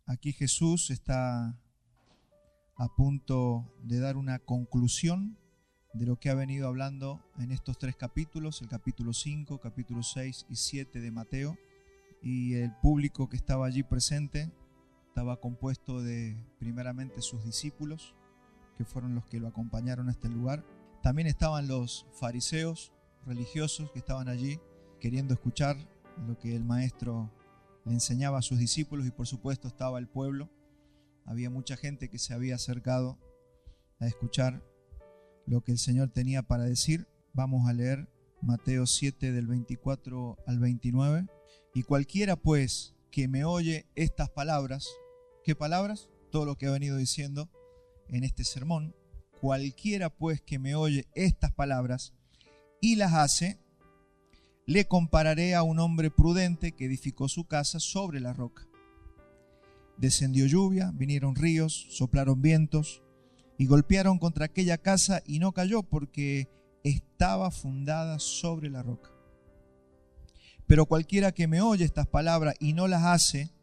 Aquí Jesús está a punto de dar una conclusión de lo que ha venido hablando en estos 3 capítulos, el capítulo 5, capítulo 6 y 7 de Mateo. Y el público que estaba allí presente estaba compuesto de primeramente sus discípulos, que fueron los que lo acompañaron a este lugar. También estaban los fariseos religiosos que estaban allí queriendo escuchar lo que el maestro le enseñaba a sus discípulos, y por supuesto estaba el pueblo. Había mucha gente que se había acercado a escuchar lo que el Señor tenía para decir. Vamos a leer Mateo 7 del 24 al 29. Y cualquiera pues que me oye estas palabras, ¿qué palabras? Todo lo que ha venido diciendo en este sermón. Cualquiera pues que me oye estas palabras y las hace, le compararé a un hombre prudente que edificó su casa sobre la roca. Descendió lluvia, vinieron ríos, soplaron vientos y golpearon contra aquella casa y no cayó porque estaba fundada sobre la roca. Pero cualquiera que me oye estas palabras y no las hace,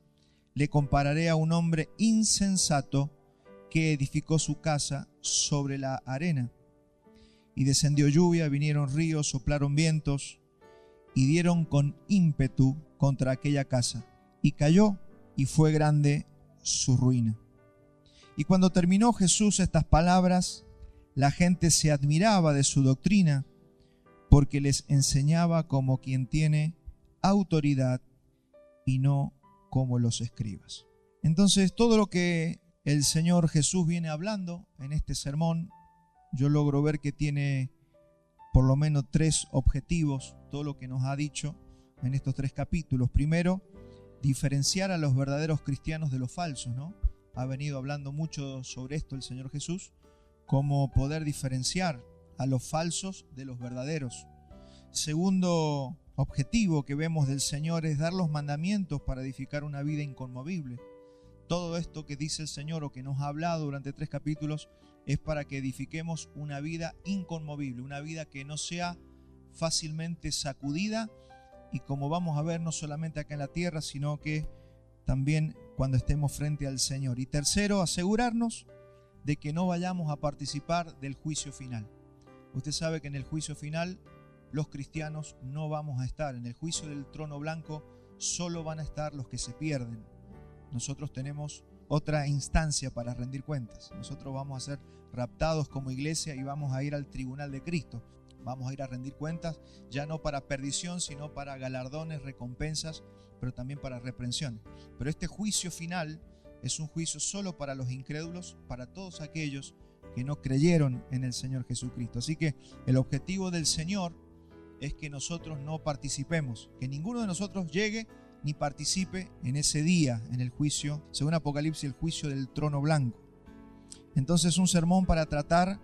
le compararé a un hombre insensato que edificó su casa sobre la arena. Y descendió lluvia, vinieron ríos, soplaron vientos y dieron con ímpetu contra aquella casa. Y cayó, y fue grande su ruina. Y cuando terminó Jesús estas palabras, la gente se admiraba de su doctrina, porque les enseñaba como quien tiene autoridad y no como los escribas. Entonces, todo lo que el Señor Jesús viene hablando en este sermón, yo logro ver que tiene por lo menos 3 objetivos, todo lo que nos ha dicho en estos 3 capítulos. Primero, diferenciar a los verdaderos cristianos de los falsos, ¿no? Ha venido hablando mucho sobre esto el Señor Jesús, cómo poder diferenciar a los falsos de los verdaderos. Segundo objetivo que vemos del Señor es dar los mandamientos para edificar una vida inconmovible. Todo esto que dice el Señor o que nos ha hablado durante 3 capítulos es para que edifiquemos una vida inconmovible, una vida que no sea fácilmente sacudida, y como vamos a ver, no solamente acá en la tierra, sino que también cuando estemos frente al Señor. Y tercero, asegurarnos de que no vayamos a participar del juicio final. Usted sabe que en el juicio final los cristianos no vamos a estar. En el juicio del trono blanco solo van a estar los que se pierden. Nosotros tenemos otra instancia para rendir cuentas. Nosotros vamos a ser raptados como iglesia y vamos a ir al tribunal de Cristo. Vamos a ir a rendir cuentas, ya no para perdición, sino para galardones, recompensas, pero también para reprensiones. Pero este juicio final es un juicio solo para los incrédulos, para todos aquellos que no creyeron en el Señor Jesucristo. Así que el objetivo del Señor es que nosotros no participemos, que ninguno de nosotros llegue ni participe en ese día, en el juicio, según Apocalipsis, el juicio del trono blanco. Entonces, un sermón para tratar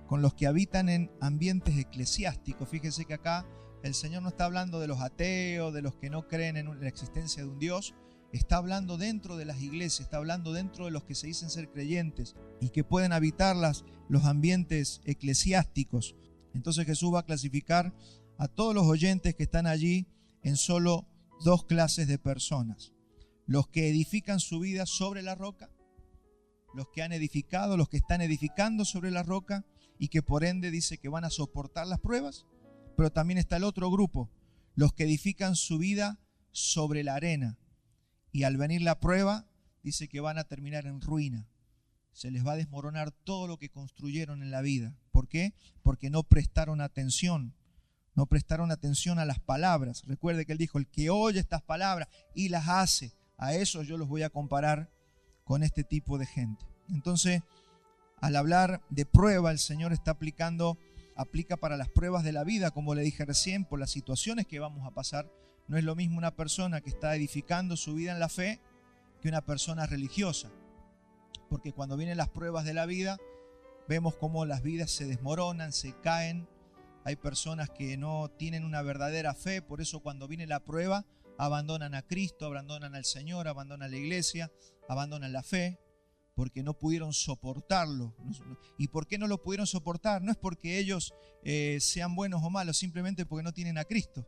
con los que habitan en ambientes eclesiásticos. Fíjense que acá el Señor no está hablando de los ateos, de los que no creen en la existencia de un Dios. Está hablando dentro de las iglesias, está hablando dentro de los que se dicen ser creyentes y que pueden habitar los ambientes eclesiásticos. Entonces Jesús va a clasificar a todos los oyentes que están allí en solo 2 clases de personas: los que edifican su vida sobre la roca, los que han edificado, los que están edificando sobre la roca y que por ende dice que van a soportar las pruebas. Pero también está el otro grupo, los que edifican su vida sobre la arena, y al venir la prueba dice que van a terminar en ruina. Se les va a desmoronar todo lo que construyeron en la vida. ¿Por qué? Porque no prestaron atención. No prestaron atención a las palabras. Recuerde que él dijo: el que oye estas palabras y las hace, a esos yo los voy a comparar con este tipo de gente. Entonces, al hablar de prueba, el Señor aplica para las pruebas de la vida, como le dije recién, por las situaciones que vamos a pasar. No es lo mismo una persona que está edificando su vida en la fe que una persona religiosa. Porque cuando vienen las pruebas de la vida, vemos cómo las vidas se desmoronan, se caen. Hay personas que no tienen una verdadera fe, por eso cuando viene la prueba abandonan a Cristo, abandonan al Señor, abandonan la iglesia, abandonan la fe, porque no pudieron soportarlo. ¿Y por qué no lo pudieron soportar? No es porque ellos sean buenos o malos, simplemente porque no tienen a Cristo.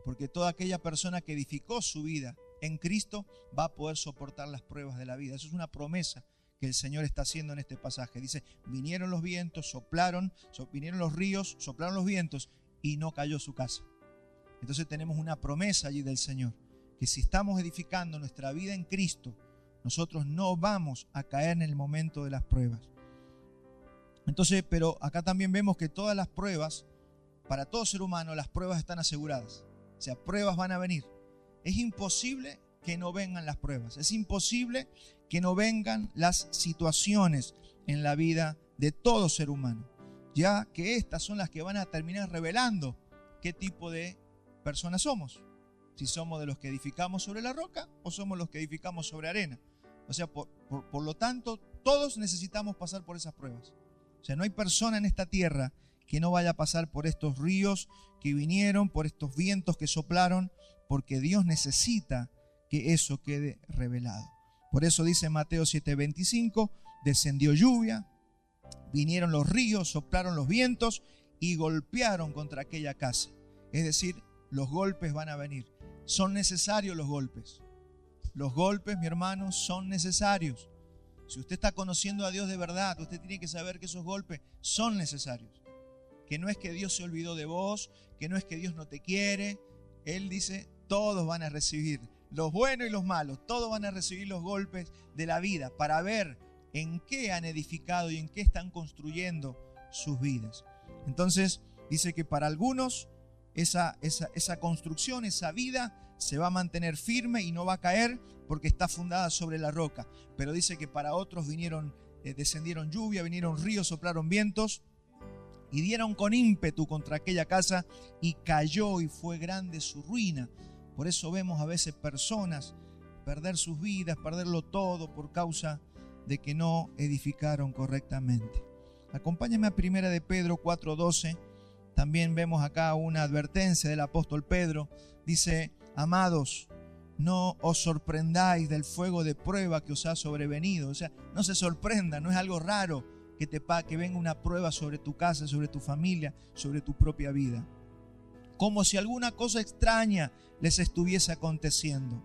Porque toda aquella persona que edificó su vida en Cristo va a poder soportar las pruebas de la vida. Eso es una promesa que el Señor está haciendo en este pasaje. Dice, vinieron los vientos, vinieron los ríos, soplaron los vientos y no cayó su casa. Entonces tenemos una promesa allí del Señor, que si estamos edificando nuestra vida en Cristo, nosotros no vamos a caer en el momento de las pruebas. Entonces, pero acá también vemos que todas las pruebas, para todo ser humano, las pruebas están aseguradas. O sea, pruebas van a venir. Es imposible que no vengan las pruebas. Es imposible que no vengan las situaciones en la vida de todo ser humano, ya que estas son las que van a terminar revelando qué tipo de personas somos. Si somos de los que edificamos sobre la roca o somos los que edificamos sobre arena. O sea, por lo tanto, todos necesitamos pasar por esas pruebas. O sea, no hay persona en esta tierra que no vaya a pasar por estos ríos que vinieron, por estos vientos que soplaron, porque Dios necesita que eso quede revelado. Por eso dice Mateo 7:25, descendió lluvia, vinieron los ríos, soplaron los vientos y golpearon contra aquella casa. Es decir, los golpes van a venir. Son necesarios los golpes. Los golpes, mi hermano, son necesarios. Si usted está conociendo a Dios de verdad, usted tiene que saber que esos golpes son necesarios. Que no es que Dios se olvidó de vos, que no es que Dios no te quiere. Él dice, todos van a recibir, los buenos y los malos, todos van a recibir los golpes de la vida para ver en qué han edificado y en qué están construyendo sus vidas. Entonces, dice que para algunos esa construcción, esa vida se va a mantener firme y no va a caer porque está fundada sobre la roca. Pero dice que para otros descendieron lluvia, vinieron ríos, soplaron vientos y dieron con ímpetu contra aquella casa y cayó y fue grande su ruina. Por eso vemos a veces personas perder sus vidas, perderlo todo por causa de que no edificaron correctamente. Acompáñame a 1 de Pedro 4:12. También vemos acá una advertencia del apóstol Pedro. Dice, amados, no os sorprendáis del fuego de prueba que os ha sobrevenido. O sea, no se sorprendan, no es algo raro que venga una prueba sobre tu casa, sobre tu familia, sobre tu propia vida. Como si alguna cosa extraña les estuviese aconteciendo.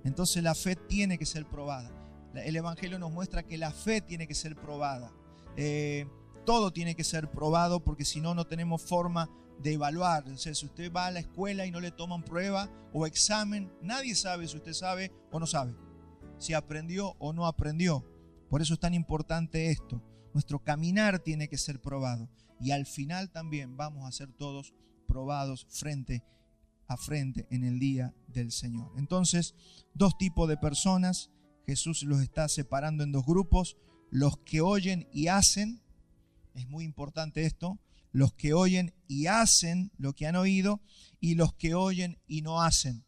Entonces la fe tiene que ser probada. El Evangelio nos muestra que la fe tiene que ser probada. Todo tiene que ser probado porque si no, no tenemos forma de evaluar. O sea, si usted va a la escuela y no le toman prueba o examen, nadie sabe si usted sabe o no sabe, si aprendió o no aprendió. Por eso es tan importante esto. Nuestro caminar tiene que ser probado y al final también vamos a ser todos probados frente a frente en el día del Señor. Entonces, dos tipos de personas, Jesús los está separando en dos grupos: los que oyen y hacen. Es muy importante esto: los que oyen y hacen lo que han oído, y los que oyen y no hacen.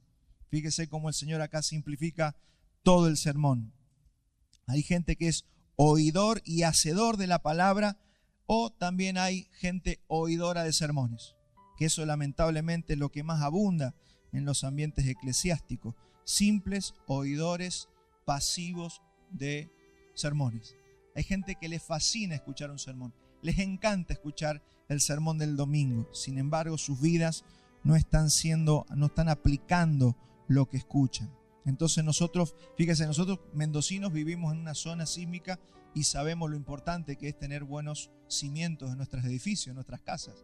Fíjese cómo el Señor acá simplifica todo el sermón. Hay gente que es oidor y hacedor de la palabra, o también hay gente oidora de sermones, que eso lamentablemente es lo que más abunda en los ambientes eclesiásticos. Simples oidores pasivos de sermones. Hay gente que les fascina escuchar un sermón, les encanta escuchar el sermón del domingo. Sin embargo, sus vidas no están aplicando lo que escuchan. Entonces nosotros mendocinos vivimos en una zona sísmica y sabemos lo importante que es tener buenos cimientos en nuestros edificios, en nuestras casas.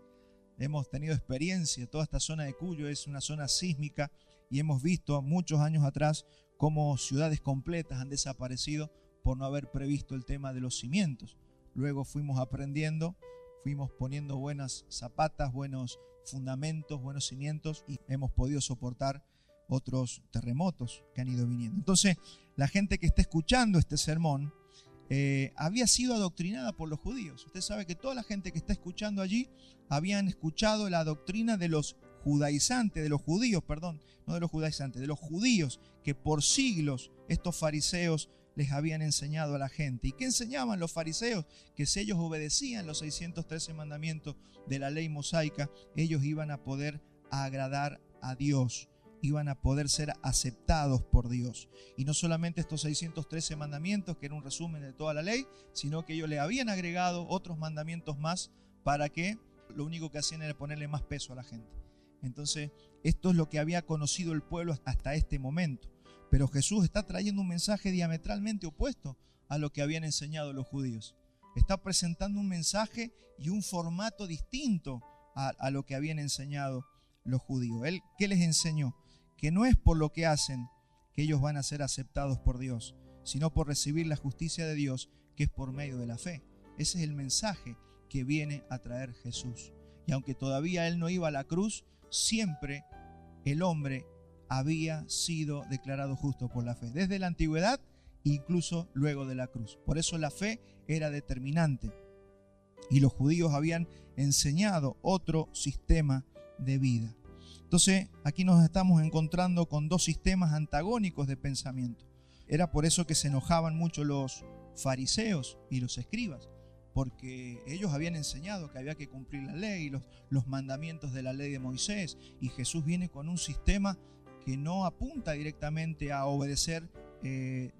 Hemos tenido experiencia, toda esta zona de Cuyo es una zona sísmica y hemos visto muchos años atrás cómo ciudades completas han desaparecido por no haber previsto el tema de los cimientos. Luego fuimos aprendiendo, fuimos poniendo buenas zapatas, buenos fundamentos, buenos cimientos y hemos podido soportar otros terremotos que han ido viniendo. Entonces, la gente que está escuchando este sermón había sido adoctrinada por los judíos. Usted sabe que toda la gente que está escuchando allí habían escuchado la doctrina de los judaizantes, de los judíos, de los judíos, que por siglos estos fariseos les habían enseñado a la gente. ¿Y qué enseñaban los fariseos? Que si ellos obedecían los 613 mandamientos de la ley mosaica, ellos iban a poder agradar a Dios, iban a poder ser aceptados por Dios. Y no solamente estos 613 mandamientos, que era un resumen de toda la ley, sino que ellos le habían agregado otros mandamientos más para que lo único que hacían era ponerle más peso a la gente. Entonces, esto es lo que había conocido el pueblo hasta este momento. Pero Jesús está trayendo un mensaje diametralmente opuesto a lo que habían enseñado los judíos. Está presentando un mensaje y un formato distinto a lo que habían enseñado los judíos. Él, ¿qué les enseñó? Que no es por lo que hacen que ellos van a ser aceptados por Dios, sino por recibir la justicia de Dios, que es por medio de la fe. Ese es el mensaje que viene a traer Jesús. Y aunque todavía Él no iba a la cruz, siempre el hombre había sido declarado justo por la fe, desde la antigüedad, incluso luego de la cruz. Por eso la fe era determinante. Y los judíos habían enseñado otro sistema de vida. Entonces, aquí nos estamos encontrando con dos sistemas antagónicos de pensamiento. Era por eso que se enojaban mucho los fariseos y los escribas, porque ellos habían enseñado que había que cumplir la ley, los mandamientos de la ley de Moisés, y Jesús viene con un sistema que no apunta directamente a obedecer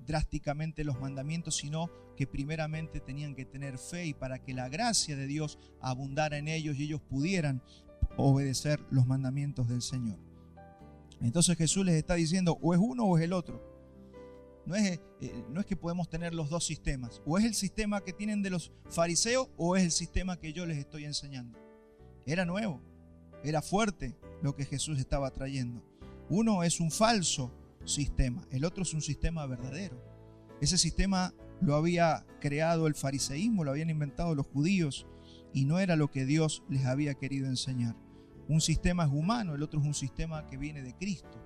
drásticamente los mandamientos, sino que primeramente tenían que tener fe, y para que la gracia de Dios abundara en ellos y ellos pudieran obedecer los mandamientos del Señor. Entonces Jesús les está diciendo, o es uno o es el otro. No es que podemos tener los dos sistemas. O es el sistema que tienen de los fariseos o es el sistema que yo les estoy enseñando. Era nuevo, era fuerte lo que Jesús estaba trayendo. Uno es un falso sistema, el otro es un sistema verdadero. Ese sistema lo había creado el fariseísmo, lo habían inventado los judíos y no era lo que Dios les había querido enseñar. Un sistema es humano, el otro es un sistema que viene de Cristo.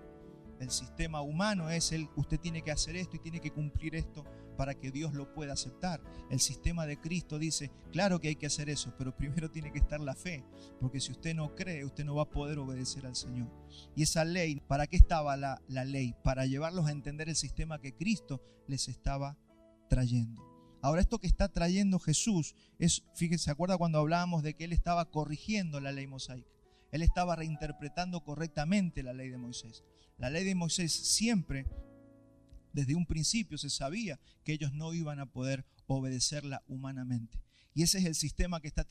El sistema humano es usted tiene que hacer esto y tiene que cumplir esto para que Dios lo pueda aceptar. El sistema de Cristo dice, claro que hay que hacer eso, pero primero tiene que estar la fe, porque si usted no cree, usted no va a poder obedecer al Señor. Y esa ley, ¿para qué estaba la ley? Para llevarlos a entender el sistema que Cristo les estaba trayendo. Ahora, esto que está trayendo Jesús es, fíjense, ¿se acuerda cuando hablábamos de que Él estaba corrigiendo la ley mosaica? Él estaba reinterpretando correctamente la ley de Moisés. La ley de Moisés siempre, desde un principio, se sabía que ellos no iban a poder obedecerla humanamente. Y ese es el sistema que está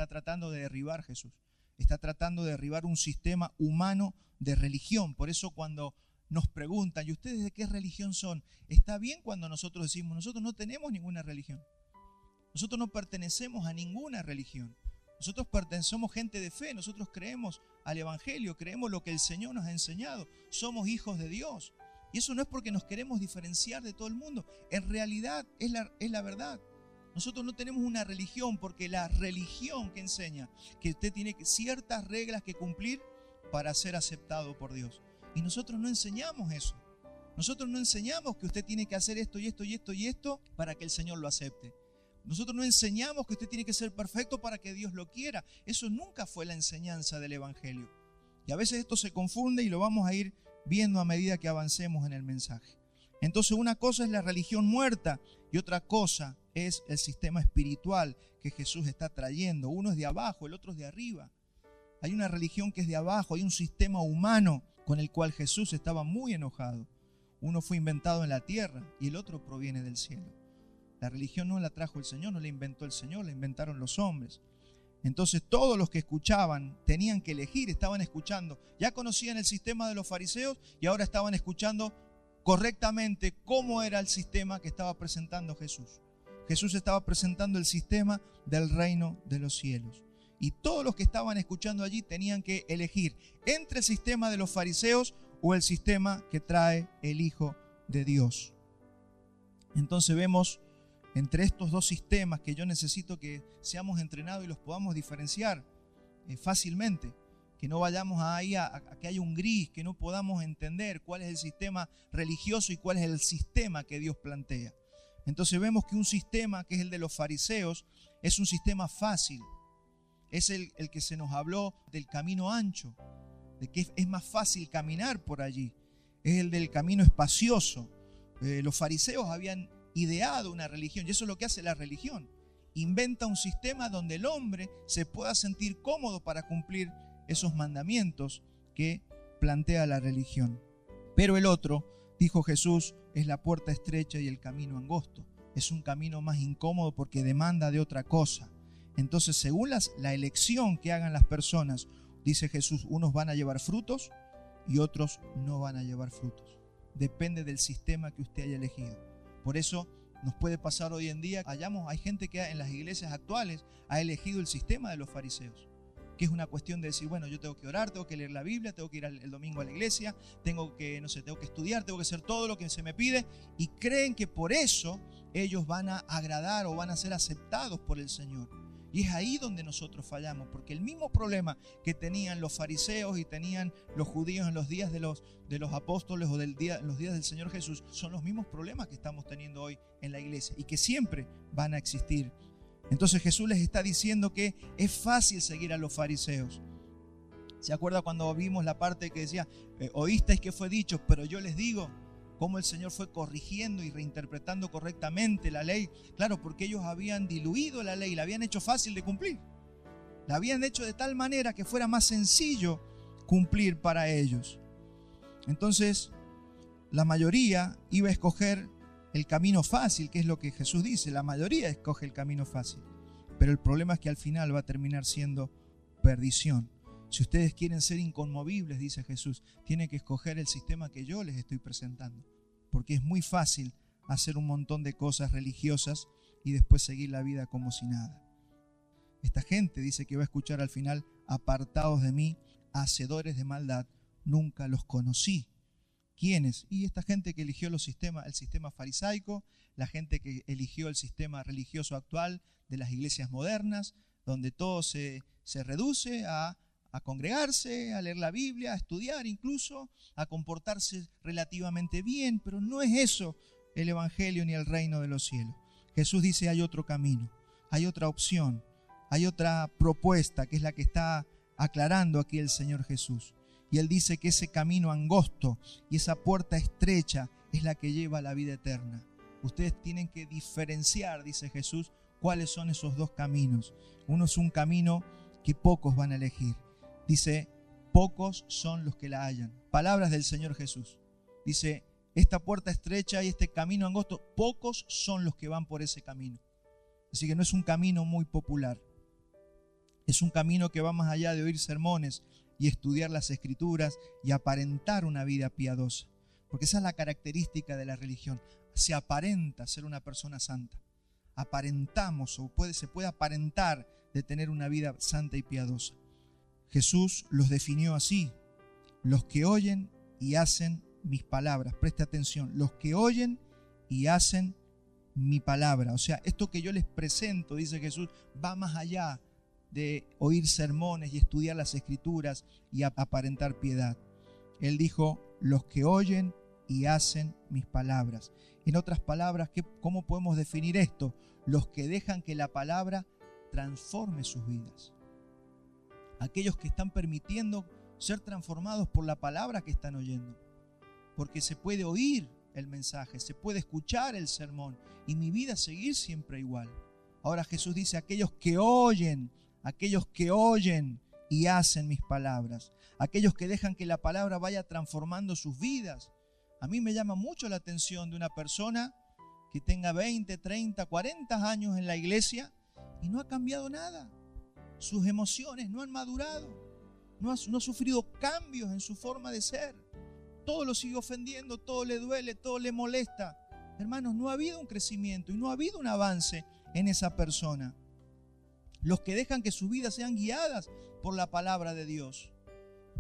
tratando de derribar Jesús. Está tratando de derribar un sistema humano de religión. Por eso cuando nos preguntan, ¿y ustedes de qué religión son? Está bien cuando nosotros decimos, nosotros no tenemos ninguna religión. Nosotros no pertenecemos a ninguna religión. Nosotros somos gente de fe, nosotros creemos al Evangelio, creemos lo que el Señor nos ha enseñado, somos hijos de Dios. Y eso no es porque nos queremos diferenciar de todo el mundo, en realidad es la verdad. Nosotros no tenemos una religión porque la religión que enseña que usted tiene ciertas reglas que cumplir para ser aceptado por Dios. Y nosotros no enseñamos eso. Nosotros no enseñamos que usted tiene que hacer esto y esto y esto y esto para que el Señor lo acepte. Nosotros no enseñamos que usted tiene que ser perfecto para que Dios lo quiera. Eso nunca fue la enseñanza del Evangelio. Y a veces esto se confunde y lo vamos a ir viendo a medida que avancemos en el mensaje. Entonces, una cosa es la religión muerta y otra cosa es el sistema espiritual que Jesús está trayendo. Uno es de abajo, el otro es de arriba. Hay una religión que es de abajo, hay un sistema humano con el cual Jesús estaba muy enojado. Uno fue inventado en la tierra y el otro proviene del cielo. La religión no la trajo el Señor, no la inventó el Señor, la inventaron los hombres. Entonces todos los que escuchaban tenían que elegir, estaban escuchando. Ya conocían el sistema de los fariseos y ahora estaban escuchando correctamente cómo era el sistema que estaba presentando Jesús. Jesús estaba presentando el sistema del reino de los cielos. Y todos los que estaban escuchando allí tenían que elegir entre el sistema de los fariseos o el sistema que trae el Hijo de Dios. Entonces vemos entre estos dos sistemas que yo necesito que seamos entrenados y los podamos diferenciar fácilmente, que no vayamos ahí a que haya un gris, que no podamos entender cuál es el sistema religioso y cuál es el sistema que Dios plantea. Entonces vemos que un sistema que es el de los fariseos es un sistema fácil, es el que se nos habló del camino ancho, de que es más fácil caminar por allí, es el del camino espacioso. Los fariseos habían ideado una religión y eso es lo que hace la religión. Inventa un sistema donde el hombre se pueda sentir cómodo para cumplir esos mandamientos que plantea la religión. Pero el otro, dijo Jesús, es la puerta estrecha y el camino angosto. Es un camino más incómodo porque demanda de otra cosa. Entonces, según la elección que hagan las personas, dice Jesús, unos van a llevar frutos y otros no van a llevar frutos. depende del sistema que usted haya elegido. Por eso nos puede pasar hoy en día, hay gente que en las iglesias actuales ha elegido el sistema de los fariseos, que es una cuestión de decir, bueno, yo tengo que orar, tengo que leer la Biblia, tengo que ir el domingo a la iglesia, tengo que estudiar, tengo que hacer todo lo que se me pide, y creen que por eso ellos van a agradar o van a ser aceptados por el Señor. Y es ahí donde nosotros fallamos, porque el mismo problema que tenían los fariseos y tenían los judíos en los días de los apóstoles o en los días del Señor Jesús, son los mismos problemas que estamos teniendo hoy en la iglesia y que siempre van a existir. Entonces Jesús les está diciendo que es fácil seguir a los fariseos. ¿Se acuerda cuando vimos la parte que decía, oísteis que fue dicho, pero yo les digo? Cómo el Señor fue corrigiendo y reinterpretando correctamente la ley. Claro, porque ellos habían diluido la ley, la habían hecho fácil de cumplir. La habían hecho de tal manera que fuera más sencillo cumplir para ellos. Entonces, la mayoría iba a escoger el camino fácil, que es lo que Jesús dice. La mayoría escoge el camino fácil. Pero el problema es que al final va a terminar siendo perdición. Si ustedes quieren ser inconmovibles, dice Jesús, tienen que escoger el sistema que yo les estoy presentando. Porque es muy fácil hacer un montón de cosas religiosas y después seguir la vida como si nada. Esta gente dice que va a escuchar al final, apartados de mí, hacedores de maldad, nunca los conocí. ¿Quiénes? Y esta gente que eligió el sistema farisaico, la gente que eligió el sistema religioso actual de las iglesias modernas, donde todo se reduce a congregarse, a leer la Biblia, a estudiar incluso, a comportarse relativamente bien, pero no es eso el evangelio ni el reino de los cielos. Jesús dice hay otro camino, hay otra opción, hay otra propuesta que es la que está aclarando aquí el Señor Jesús. Y Él dice que ese camino angosto y esa puerta estrecha es la que lleva a la vida eterna. Ustedes tienen que diferenciar, dice Jesús, cuáles son esos dos caminos. Uno es un camino que pocos van a elegir. Dice, pocos son los que la hallan. Palabras del Señor Jesús. Dice, esta puerta estrecha y este camino angosto, pocos son los que van por ese camino. Así que no es un camino muy popular. Es un camino que va más allá de oír sermones y estudiar las Escrituras y aparentar una vida piadosa. Porque esa es la característica de la religión. Se aparenta ser una persona santa. Aparentamos se puede aparentar de tener una vida santa y piadosa. Jesús los definió así: los que oyen y hacen mis palabras. Preste atención, los que oyen y hacen mi palabra. O sea, esto que yo les presento, dice Jesús, va más allá de oír sermones y estudiar las Escrituras y aparentar piedad. Él dijo, los que oyen y hacen mis palabras. En otras palabras, ¿cómo podemos definir esto? Los que dejan que la palabra transforme sus vidas. Aquellos que están permitiendo ser transformados por la palabra que están oyendo. Porque se puede oír el mensaje, se puede escuchar el sermón y mi vida seguir siempre igual. Ahora Jesús dice, aquellos que oyen y hacen mis palabras. Aquellos que dejan que la palabra vaya transformando sus vidas. A mí me llama mucho la atención de una persona que tenga 20, 30, 40 años en la iglesia y no ha cambiado nada. Sus emociones no han madurado, no ha sufrido cambios en su forma de ser. Todo lo sigue ofendiendo, todo le duele, todo le molesta. Hermanos, no ha habido un crecimiento y no ha habido un avance en esa persona. Los que dejan que sus vidas sean guiadas por la palabra de Dios.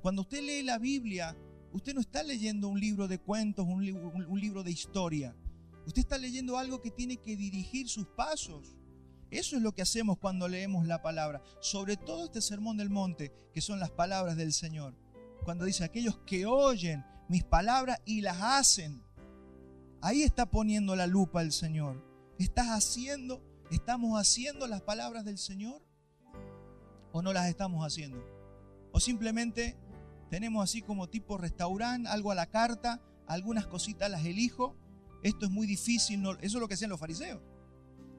Cuando usted lee la Biblia, usted no está leyendo un libro de cuentos, un libro de historia. Usted está leyendo algo que tiene que dirigir sus pasos. Eso es lo que hacemos cuando leemos la palabra. Sobre todo este sermón del monte, que son las palabras del Señor. Cuando dice, aquellos que oyen mis palabras y las hacen. Ahí está poniendo la lupa el Señor. ¿Estamos haciendo las palabras del Señor? ¿O no las estamos haciendo? ¿O simplemente tenemos así como tipo restaurante, algo a la carta, algunas cositas las elijo? Esto es muy difícil, no, eso es lo que hacían los fariseos.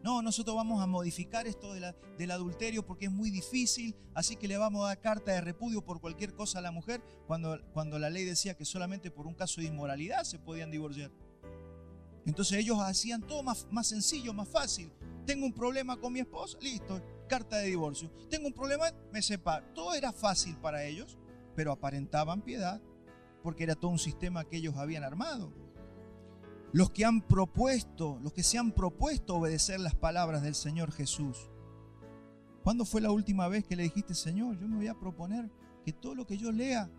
No, nosotros vamos a modificar esto del adulterio porque es muy difícil, así que le vamos a dar carta de repudio por cualquier cosa a la mujer, cuando la ley decía que solamente por un caso de inmoralidad se podían divorciar. Entonces ellos hacían todo más sencillo, más fácil. Tengo un problema con mi esposa, listo, carta de divorcio. Tengo un problema, me separo. Todo era fácil para ellos, pero aparentaban piedad. porque era todo un sistema que ellos habían armado. Los que se han propuesto obedecer las palabras del Señor Jesús. ¿Cuándo fue la última vez que le dijiste, Señor, yo me voy a proponer que todo lo que yo lea,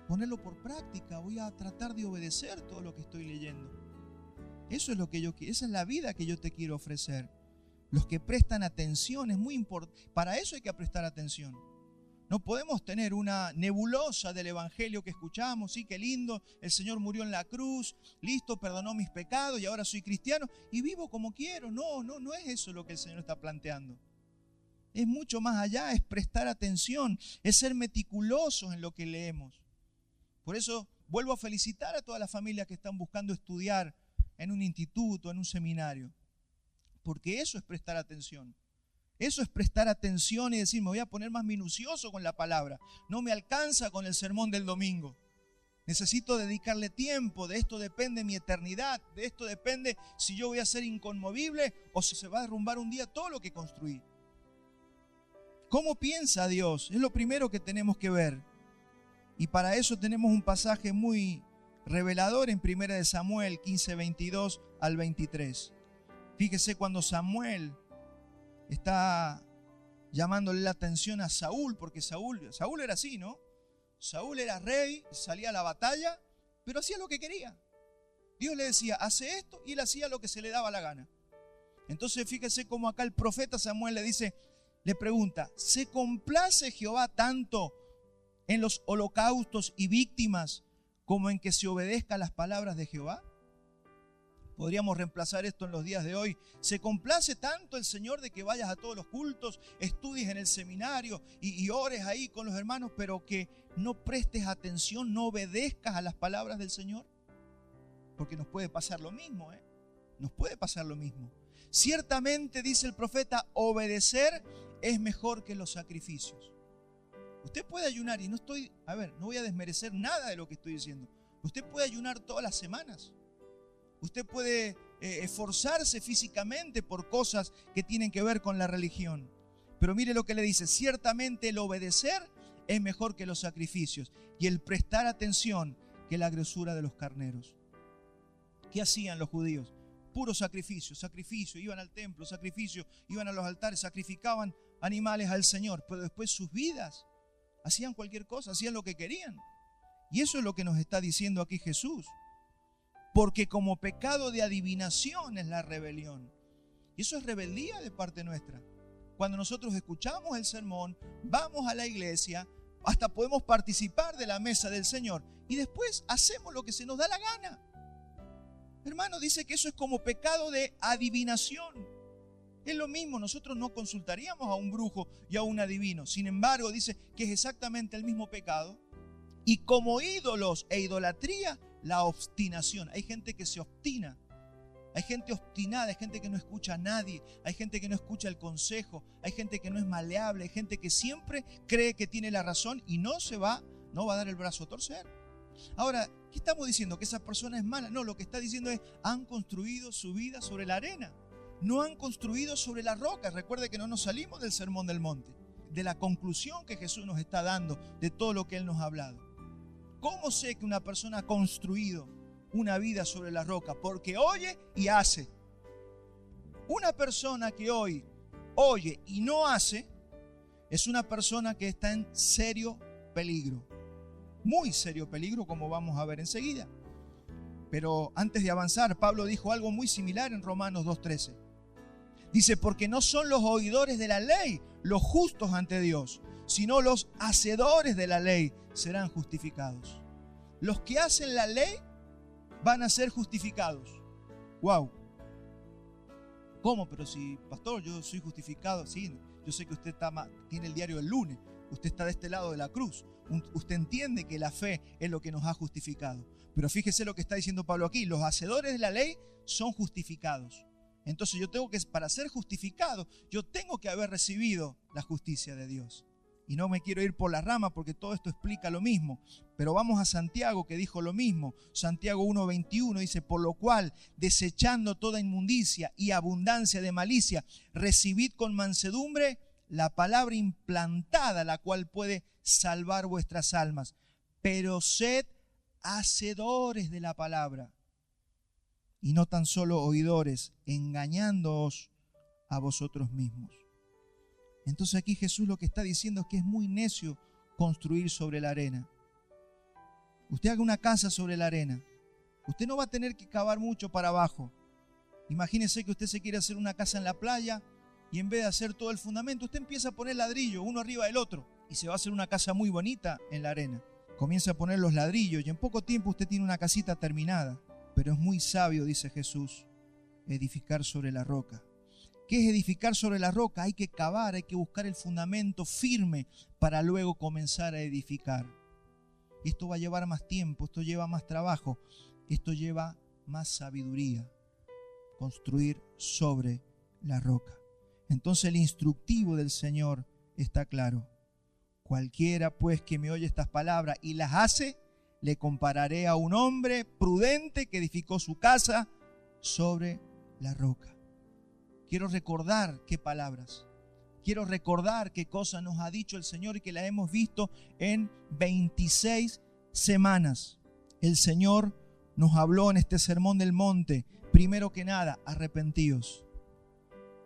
ponerlo por práctica, voy a tratar de obedecer todo lo que estoy leyendo? Eso es lo que yo quiero, esa es la vida que yo te quiero ofrecer. Los que prestan atención, es muy importante, para eso hay que prestar atención. No podemos tener una nebulosa del evangelio que escuchamos, sí, qué lindo, el Señor murió en la cruz, listo, perdonó mis pecados y ahora soy cristiano y vivo como quiero. No es eso lo que el Señor está planteando. Es mucho más allá, es prestar atención, es ser meticulosos en lo que leemos. Por eso vuelvo a felicitar a todas las familias que están buscando estudiar en un instituto, en un seminario, porque eso es prestar atención. Eso es prestar atención y decir, me voy a poner más minucioso con la palabra. No me alcanza con el sermón del domingo. Necesito dedicarle tiempo. De esto depende mi eternidad. De esto depende si yo voy a ser inconmovible o si se va a derrumbar un día todo lo que construí. ¿Cómo piensa Dios? Es lo primero que tenemos que ver. Y para eso tenemos un pasaje muy revelador en 1 Samuel 15, 22 al 23. Fíjese cuando Samuel está llamándole la atención a Saúl, porque Saúl era así, ¿no? Saúl era rey, salía a la batalla, pero hacía lo que quería. Dios le decía, hace esto, y él hacía lo que se le daba la gana. Entonces fíjese cómo acá el profeta Samuel le pregunta, ¿se complace Jehová tanto en los holocaustos y víctimas como en que se obedezca a las palabras de Jehová? Podríamos reemplazar esto en los días de hoy. ¿Se complace tanto el Señor de que vayas a todos los cultos, estudies en el seminario y ores ahí con los hermanos, pero que no prestes atención, no obedezcas a las palabras del Señor? Porque nos puede pasar lo mismo, ¿eh? Nos puede pasar lo mismo. Ciertamente, dice el profeta, obedecer es mejor que los sacrificios. Usted puede ayunar y no voy a desmerecer nada de lo que estoy diciendo. Usted puede ayunar todas las semanas. Usted puede esforzarse físicamente por cosas que tienen que ver con la religión. Pero mire lo que le dice, ciertamente el obedecer es mejor que los sacrificios y el prestar atención que la grosura de los carneros. ¿Qué hacían los judíos? Puro sacrificio, iban al templo, sacrificio, iban a los altares, sacrificaban animales al Señor, pero después sus vidas hacían cualquier cosa, hacían lo que querían. Y eso es lo que nos está diciendo aquí Jesús. Porque como pecado de adivinación es la rebelión. Y eso es rebeldía de parte nuestra. Cuando nosotros escuchamos el sermón, vamos a la iglesia, hasta podemos participar de la mesa del Señor y después hacemos lo que se nos da la gana. Hermano, dice que eso es como pecado de adivinación. Es lo mismo, nosotros no consultaríamos a un brujo y a un adivino. Sin embargo, dice que es exactamente el mismo pecado. Y como ídolos e idolatría, la obstinación. Hay gente que se obstina. Hay gente obstinada, hay gente que no escucha a nadie. Hay gente que no escucha el consejo. Hay gente que no es maleable. Hay gente que siempre cree que tiene la razón y no va a dar el brazo a torcer. Ahora, ¿qué estamos diciendo? ¿Que esa persona es mala? No, lo que está diciendo es, han construido su vida sobre la arena. No han construido sobre la roca. Recuerde que no nos salimos del Sermón del Monte, de la conclusión que Jesús nos está dando de todo lo que Él nos ha hablado. ¿Cómo sé que una persona ha construido una vida sobre la roca? Porque oye y hace. Una persona que hoy oye y no hace es una persona que está en serio peligro. Muy serio peligro, como vamos a ver enseguida. Pero antes de avanzar, Pablo dijo algo muy similar en Romanos 2:13. Dice, porque no son los oidores de la ley los justos ante Dios, sino los hacedores de la ley serán justificados. Los que hacen la ley van a ser justificados. ¡Wow! ¿Cómo? Pero si, pastor, yo soy justificado. Sí, yo sé que usted tiene el diario del lunes. Usted está de este lado de la cruz. Usted entiende que la fe es lo que nos ha justificado. Pero fíjese lo que está diciendo Pablo aquí. Los hacedores de la ley son justificados. Entonces para ser justificado, yo tengo que haber recibido la justicia de Dios. Y no me quiero ir por la rama porque todo esto explica lo mismo. Pero vamos a Santiago, que dijo lo mismo. Santiago 1:21 dice, por lo cual, desechando toda inmundicia y abundancia de malicia, recibid con mansedumbre la palabra implantada, la cual puede salvar vuestras almas. Pero sed hacedores de la palabra, y no tan solo oidores, engañándoos a vosotros mismos. Entonces aquí Jesús lo que está diciendo es que es muy necio construir sobre la arena. Usted haga una casa sobre la arena, usted no va a tener que cavar mucho para abajo. Imagínese que usted se quiere hacer una casa en la playa y en vez de hacer todo el fundamento, usted empieza a poner ladrillo uno arriba del otro y se va a hacer una casa muy bonita en la arena. Comienza a poner los ladrillos y en poco tiempo usted tiene una casita terminada. Pero es muy sabio, dice Jesús, edificar sobre la roca. ¿Qué es edificar sobre la roca? Hay que cavar, hay que buscar el fundamento firme para luego comenzar a edificar. Esto va a llevar más tiempo, esto lleva más trabajo, esto lleva más sabiduría. Construir sobre la roca. Entonces el instructivo del Señor está claro. Cualquiera pues que me oye estas palabras y las hace, le compararé a un hombre prudente que edificó su casa sobre la roca. Quiero recordar qué palabras, quiero recordar qué cosas nos ha dicho el Señor y que la hemos visto en 26 semanas. El Señor nos habló en este sermón del monte, primero que nada, arrepentíos.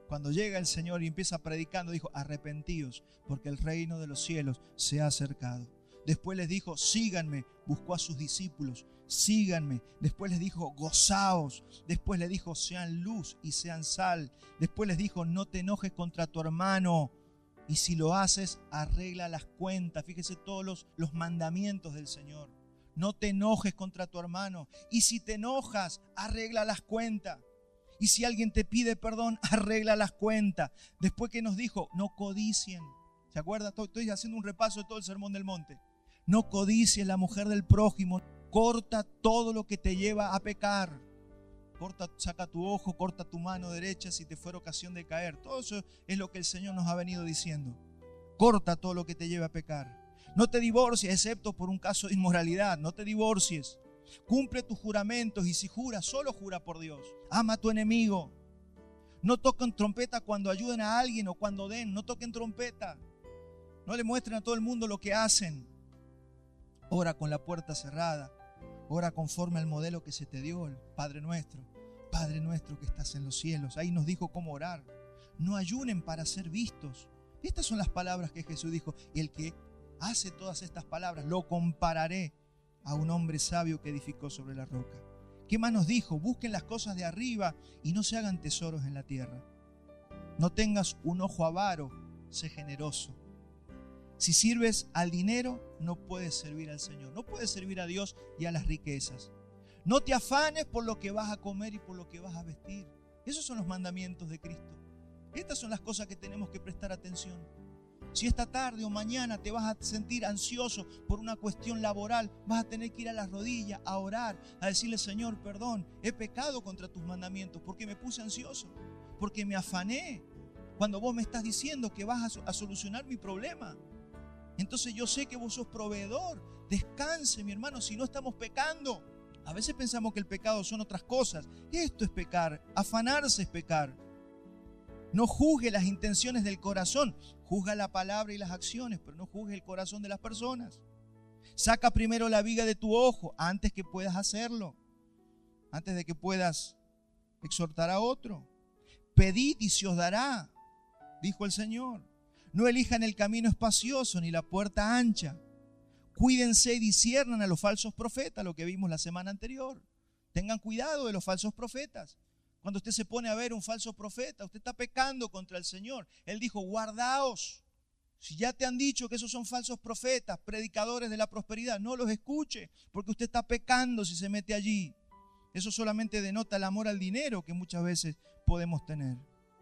Cuando llega el Señor y empieza predicando, dijo, arrepentíos, porque el reino de los cielos se ha acercado. Después les dijo, síganme, buscó a sus discípulos, síganme. Después les dijo, gozaos. Después les dijo, sean luz y sean sal. Después les dijo, no te enojes contra tu hermano. Y si lo haces, arregla las cuentas. Fíjese todos los mandamientos del Señor. No te enojes contra tu hermano. Y si te enojas, arregla las cuentas. Y si alguien te pide perdón, arregla las cuentas. Después que nos dijo, no codicien. ¿Se acuerda? Estoy haciendo un repaso de todo el sermón del monte. No codicies la mujer del prójimo. Corta todo lo que te lleva a pecar. Saca tu ojo, corta tu mano derecha si te fuera ocasión de caer. Todo eso es lo que el Señor nos ha venido diciendo. Corta todo lo que te lleve a pecar. No te divorcies excepto por un caso de inmoralidad. No te divorcies. Cumple tus juramentos y si juras, solo jura por Dios. Ama a tu enemigo. No toquen trompeta cuando ayuden a alguien o cuando den. No toquen trompeta. No le muestren a todo el mundo lo que hacen. Ora con la puerta cerrada. Ora conforme al modelo que se te dio, el Padre nuestro. Padre nuestro que estás en los cielos. Ahí nos dijo cómo orar. No ayunen para ser vistos. Estas son las palabras que Jesús dijo. Y el que hace todas estas palabras, lo compararé a un hombre sabio que edificó sobre la roca. ¿Qué más nos dijo? Busquen las cosas de arriba y no se hagan tesoros en la tierra. No tengas un ojo avaro, sé generoso. Si sirves al dinero, no puedes servir al Señor. No puedes servir a Dios y a las riquezas. No te afanes por lo que vas a comer y por lo que vas a vestir. Esos son los mandamientos de Cristo. Estas son las cosas que tenemos que prestar atención. Si esta tarde o mañana te vas a sentir ansioso por una cuestión laboral, vas a tener que ir a las rodillas a orar, a decirle, Señor, perdón, he pecado contra tus mandamientos porque me puse ansioso, porque me afané. Cuando vos me estás diciendo que vas a solucionar mi problema. Entonces yo sé que vos sos proveedor. Descanse, mi hermano, si no estamos pecando. A veces pensamos que el pecado son otras cosas. Esto es pecar, afanarse es pecar. No juzgue las intenciones del corazón. Juzga la palabra y las acciones, pero no juzgue el corazón de las personas. Saca primero la viga de tu ojo antes que puedas hacerlo. Antes de que puedas exhortar a otro. Pedid y se os dará, dijo el Señor. No elijan el camino espacioso ni la puerta ancha. Cuídense y disciernan a los falsos profetas, lo que vimos la semana anterior. Tengan cuidado de los falsos profetas. Cuando usted se pone a ver un falso profeta, usted está pecando contra el Señor. Él dijo, guardaos. Si ya te han dicho que esos son falsos profetas, predicadores de la prosperidad, no los escuche, porque usted está pecando si se mete allí. Eso solamente denota el amor al dinero que muchas veces podemos tener.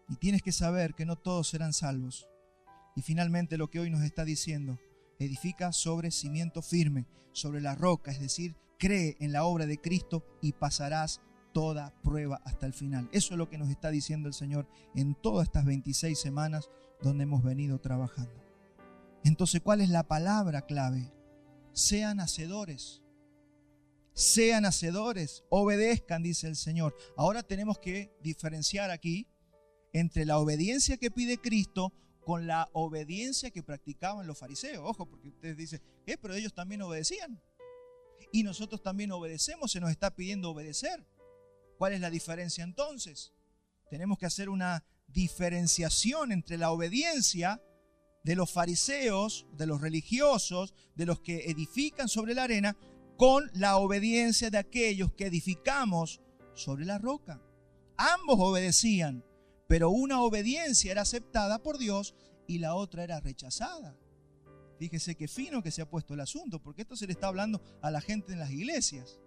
Y tienes que saber que no todos serán salvos. Y finalmente lo que hoy nos está diciendo, edifica sobre cimiento firme, sobre la roca, es decir, cree en la obra de Cristo y pasarás toda prueba hasta el final. Eso es lo que nos está diciendo el Señor en todas estas 26 semanas donde hemos venido trabajando. Entonces, ¿cuál es la palabra clave? Sean hacedores. Sean hacedores, obedezcan, dice el Señor. Ahora tenemos que diferenciar aquí entre la obediencia que pide Cristo con la obediencia que practicaban los fariseos. Ojo, porque ustedes dicen, pero ellos también obedecían. y nosotros también obedecemos, se nos está pidiendo obedecer. ¿Cuál es la diferencia entonces? Tenemos que hacer una diferenciación entre la obediencia de los fariseos, de los religiosos, de los que edifican sobre la arena, con la obediencia de aquellos que edificamos sobre la roca. Ambos obedecían, pero una obediencia era aceptada por Dios y la otra era rechazada. Fíjese qué fino que se ha puesto el asunto, porque esto se le está hablando a la gente en las iglesias,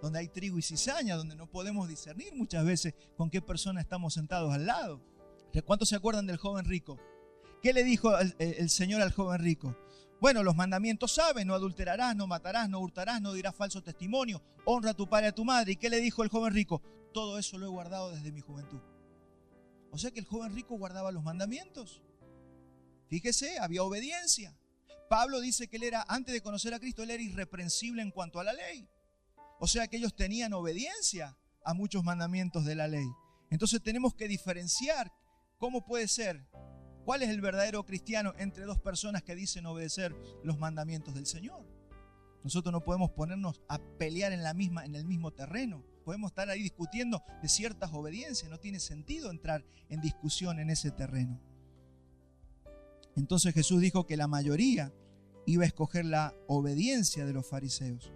donde hay trigo y cizaña, donde no podemos discernir muchas veces con qué persona estamos sentados al lado. ¿Cuántos se acuerdan del joven rico? ¿Qué le dijo el Señor al joven rico? Bueno, los mandamientos sabes: no adulterarás, no matarás, no hurtarás, no dirás falso testimonio, honra a tu padre y a tu madre. ¿Y qué le dijo el joven rico? Todo eso lo he guardado desde mi juventud. O sea que el joven rico guardaba los mandamientos. Fíjese, había obediencia. Pablo dice que él era, antes de conocer a Cristo, él era irreprensible en cuanto a la ley. O sea que ellos tenían obediencia a muchos mandamientos de la ley. Entonces tenemos que diferenciar cómo puede ser, cuál es el verdadero cristiano entre dos personas que dicen obedecer los mandamientos del Señor. Nosotros no podemos ponernos a pelear en el mismo terreno. Podemos estar ahí discutiendo de ciertas obediencias. No tiene sentido entrar en discusión en ese terreno. Entonces Jesús dijo que la mayoría iba a escoger la obediencia de los fariseos.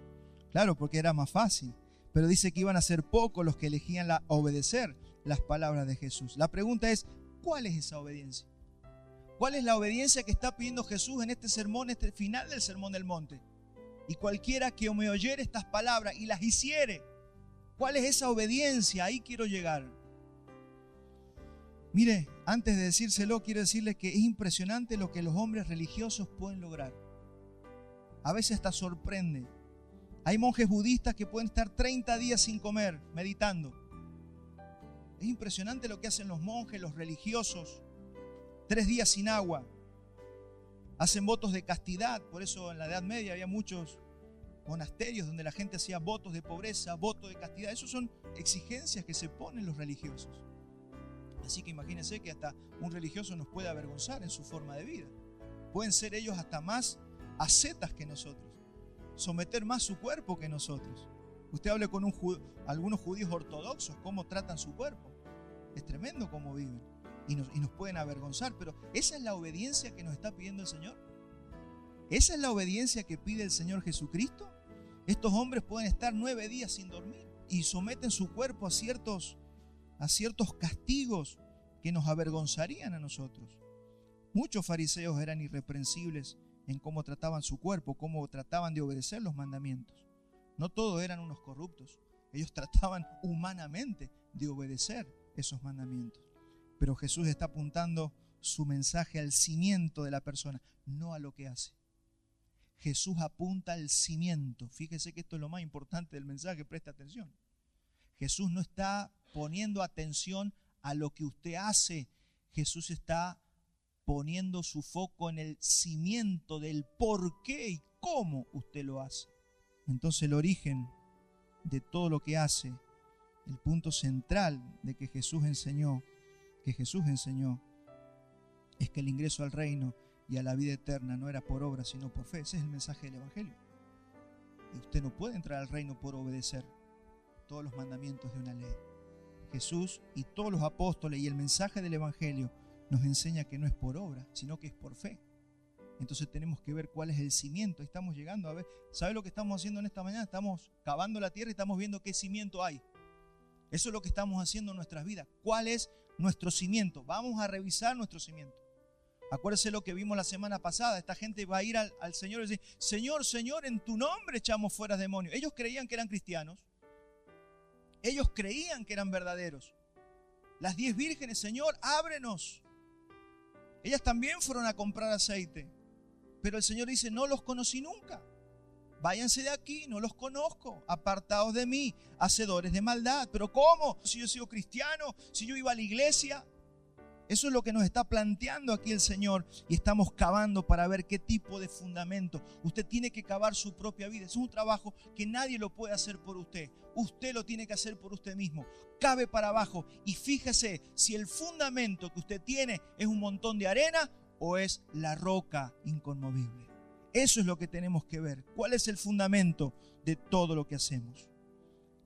Claro, porque era más fácil. Pero dice que iban a ser pocos los que elegían obedecer las palabras de Jesús. La pregunta es, ¿cuál es esa obediencia? ¿Cuál es la obediencia que está pidiendo Jesús en este sermón, este final del Sermón del Monte? Y cualquiera que me oyere estas palabras y las hiciere, ¿cuál es esa obediencia? Ahí quiero llegar. Mire, antes de decírselo, quiero decirle que es impresionante lo que los hombres religiosos pueden lograr. A veces hasta sorprende. Hay monjes budistas que pueden estar 30 días sin comer, meditando. Es impresionante lo que hacen los monjes, los religiosos. 3 días sin agua. Hacen votos de castidad. Por eso en la Edad Media había muchos monasterios donde la gente hacía votos de pobreza, votos de castidad. Esas son exigencias que se ponen los religiosos. Así que imagínense que hasta un religioso nos puede avergonzar en su forma de vida. Pueden ser ellos hasta más ascetas que nosotros, someter más su cuerpo que nosotros. Usted hable con algunos judíos ortodoxos, cómo tratan su cuerpo. Es tremendo cómo viven y nos pueden avergonzar, pero ¿esa es la obediencia que nos está pidiendo el Señor? ¿Esa es la obediencia que pide el Señor Jesucristo? Estos hombres pueden estar 9 días sin dormir y someten su cuerpo a ciertos castigos que nos avergonzarían a nosotros. Muchos fariseos eran irreprensibles en cómo trataban su cuerpo, cómo trataban de obedecer los mandamientos. No todos eran unos corruptos. Ellos trataban humanamente de obedecer esos mandamientos. Pero Jesús está apuntando su mensaje al cimiento de la persona, no a lo que hace. Jesús apunta al cimiento. Fíjese que esto es lo más importante del mensaje, presta atención. Jesús no está poniendo atención a lo que usted hace. Jesús está poniendo su foco en el cimiento del por qué y cómo usted lo hace. Entonces el origen de todo lo que hace, el punto central de que Jesús enseñó, es que el ingreso al reino y a la vida eterna no era por obra, sino por fe. Ese es el mensaje del Evangelio. Y usted no puede entrar al reino por obedecer todos los mandamientos de una ley. Jesús y todos los apóstoles y el mensaje del Evangelio nos enseña que no es por obra, sino que es por fe. Entonces tenemos que ver cuál es el cimiento. Estamos llegando a ver, ¿sabe lo que estamos haciendo en esta mañana? Estamos cavando la tierra y estamos viendo qué cimiento hay. Eso es lo que estamos haciendo en nuestras vidas. ¿Cuál es nuestro cimiento? Vamos a revisar nuestro cimiento. Acuérdese lo que vimos la semana pasada. Esta gente va a ir al Señor y decir: Señor, Señor, en tu nombre echamos fuera demonios. Ellos creían que eran cristianos. Ellos creían que eran verdaderos. Las 10 vírgenes: Señor, ábrenos. Ellas también fueron a comprar aceite. Pero el Señor dice: no los conocí nunca. Váyanse de aquí, no los conozco. Apartados de mí, hacedores de maldad. ¿Pero cómo? Si yo he sido cristiano, si yo iba a la iglesia. Eso es lo que nos está planteando aquí el Señor, y estamos cavando para ver qué tipo de fundamento. Usted tiene que cavar su propia vida. Es un trabajo que nadie lo puede hacer por usted. Usted lo tiene que hacer por usted mismo. Cabe para abajo y fíjese si el fundamento que usted tiene es un montón de arena o es la roca inconmovible. Eso es lo que tenemos que ver. ¿Cuál es el fundamento de todo lo que hacemos?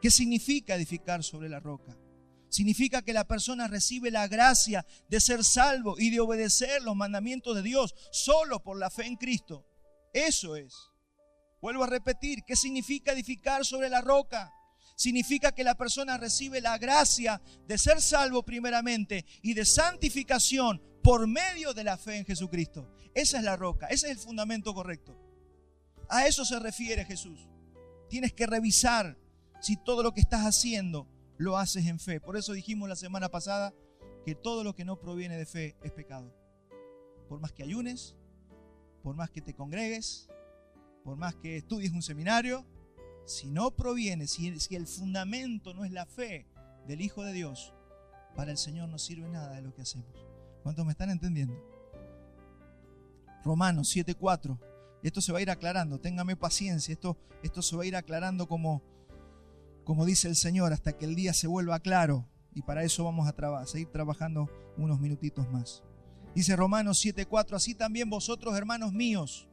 ¿Qué significa edificar sobre la roca? Significa que la persona recibe la gracia de ser salvo y de obedecer los mandamientos de Dios solo por la fe en Cristo. Eso es. Vuelvo a repetir, ¿qué significa edificar sobre la roca? Significa que la persona recibe la gracia de ser salvo primeramente y de santificación por medio de la fe en Jesucristo. Esa es la roca, ese es el fundamento correcto. A eso se refiere Jesús. Tienes que revisar si todo lo que estás haciendo lo haces en fe. Por eso dijimos la semana pasada que todo lo que no proviene de fe es pecado. Por más que ayunes, por más que te congregues, por más que estudies un seminario, si no proviene, si el fundamento no es la fe del Hijo de Dios, para el Señor no sirve nada de lo que hacemos. ¿Cuántos me están entendiendo? Romanos 7:4. Esto se va a ir aclarando, téngame paciencia. Esto se va a ir aclarando como dice el Señor, hasta que el día se vuelva claro. Y para eso vamos a seguir trabajando unos minutitos más. Dice Romanos 7:4, así también vosotros, hermanos míos,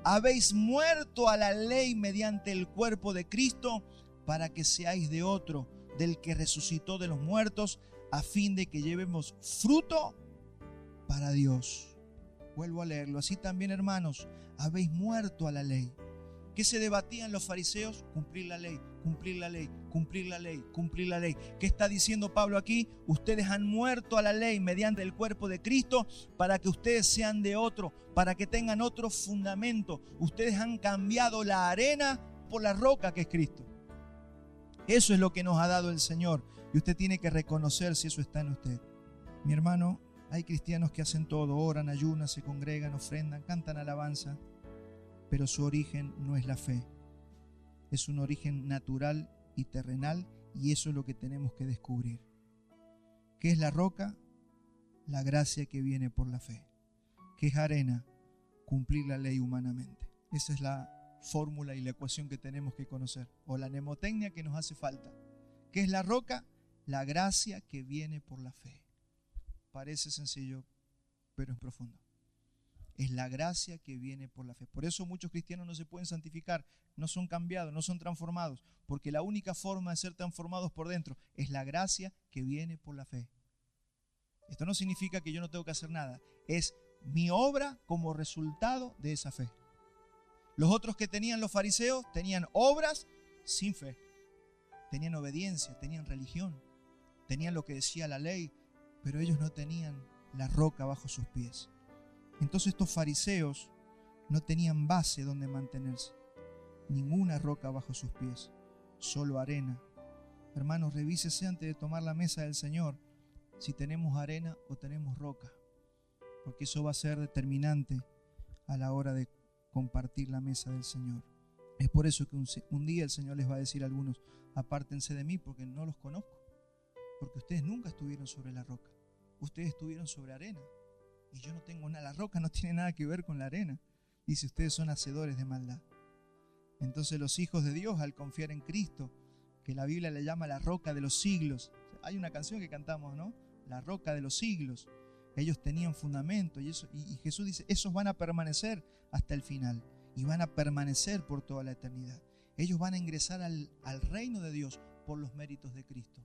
habéis muerto a la ley mediante el cuerpo de Cristo, para que seáis de otro, del que resucitó de los muertos, a fin de que llevemos fruto para Dios. Vuelvo a leerlo. Así también, hermanos, habéis muerto a la ley. ¿Qué se debatían los fariseos? Cumplir la ley, cumplir la ley, cumplir la ley, cumplir la ley. ¿Qué está diciendo Pablo aquí? Ustedes han muerto a la ley mediante el cuerpo de Cristo para que ustedes sean de otro, para que tengan otro fundamento. Ustedes han cambiado la arena por la roca que es Cristo. Eso es lo que nos ha dado el Señor y usted tiene que reconocer si eso está en usted. Mi hermano, hay cristianos que hacen todo, oran, ayunan, se congregan, ofrendan, cantan alabanza, pero su origen no es la fe. Es un origen natural y terrenal, y eso es lo que tenemos que descubrir. ¿Qué es la roca? La gracia que viene por la fe. ¿Qué es arena? Cumplir la ley humanamente. Esa es la fórmula y la ecuación que tenemos que conocer, o la mnemotecnia que nos hace falta. ¿Qué es la roca? La gracia que viene por la fe. Parece sencillo, pero es profundo. Es la gracia que viene por la fe. Por eso muchos cristianos no se pueden santificar, no son cambiados, no son transformados, porque la única forma de ser transformados por dentro es la gracia que viene por la fe. Esto no significa que yo no tengo que hacer nada, es mi obra como resultado de esa fe. Los otros que tenían los fariseos tenían obras sin fe, tenían obediencia, tenían religión, tenían lo que decía la ley, pero ellos no tenían la roca bajo sus pies. Entonces estos fariseos no tenían base donde mantenerse, ninguna roca bajo sus pies, solo arena. Hermanos, revísese antes de tomar la mesa del Señor si tenemos arena o tenemos roca, porque eso va a ser determinante a la hora de compartir la mesa del Señor. Es por eso que un día el Señor les va a decir a algunos, apártense de mí porque no los conozco, porque ustedes nunca estuvieron sobre la roca, ustedes estuvieron sobre arena. Y yo no tengo nada, la roca no tiene nada que ver con la arena. Dice, ustedes son hacedores de maldad. Entonces los hijos de Dios, al confiar en Cristo, que la Biblia le llama la roca de los siglos. Hay una canción que cantamos, ¿no? La roca de los siglos. Ellos tenían fundamento y Jesús dice, esos van a permanecer hasta el final y van a permanecer por toda la eternidad. Ellos van a ingresar al reino de Dios por los méritos de Cristo.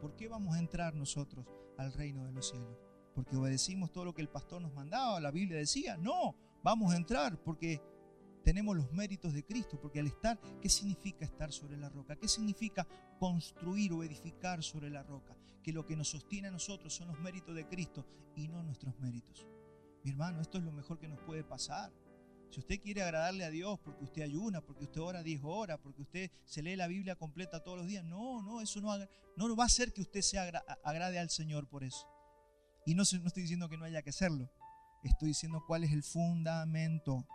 ¿Por qué vamos a entrar nosotros al reino de los cielos? ¿Porque obedecimos todo lo que el pastor nos mandaba, la Biblia decía? No, vamos a entrar porque tenemos los méritos de Cristo, porque al estar, ¿qué significa estar sobre la roca? ¿Qué significa construir o edificar sobre la roca? Que lo que nos sostiene a nosotros son los méritos de Cristo y no nuestros méritos. Mi hermano, esto es lo mejor que nos puede pasar. Si usted quiere agradarle a Dios porque usted ayuna, porque usted ora 10 horas, porque usted se lee la Biblia completa todos los días, no, eso no va a hacer que usted se agrade al Señor por eso. Y no estoy diciendo que no haya que hacerlo, estoy diciendo cuál es el fundamento.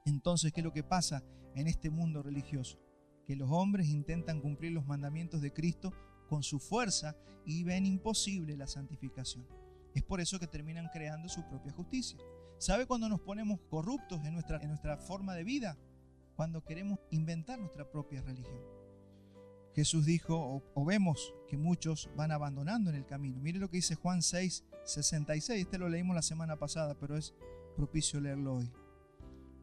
Entonces, ¿qué es lo que pasa en este mundo religioso? Que los hombres intentan cumplir los mandamientos de Cristo con su fuerza y ven imposible la santificación. Es por eso que terminan creando su propia justicia. ¿Sabe cuando nos ponemos corruptos en nuestra forma de vida? Cuando queremos inventar nuestra propia religión. Jesús dijo, o vemos que muchos van abandonando en el camino. Mire lo que dice Juan 6:66. Este lo leímos la semana pasada, pero es propicio leerlo hoy.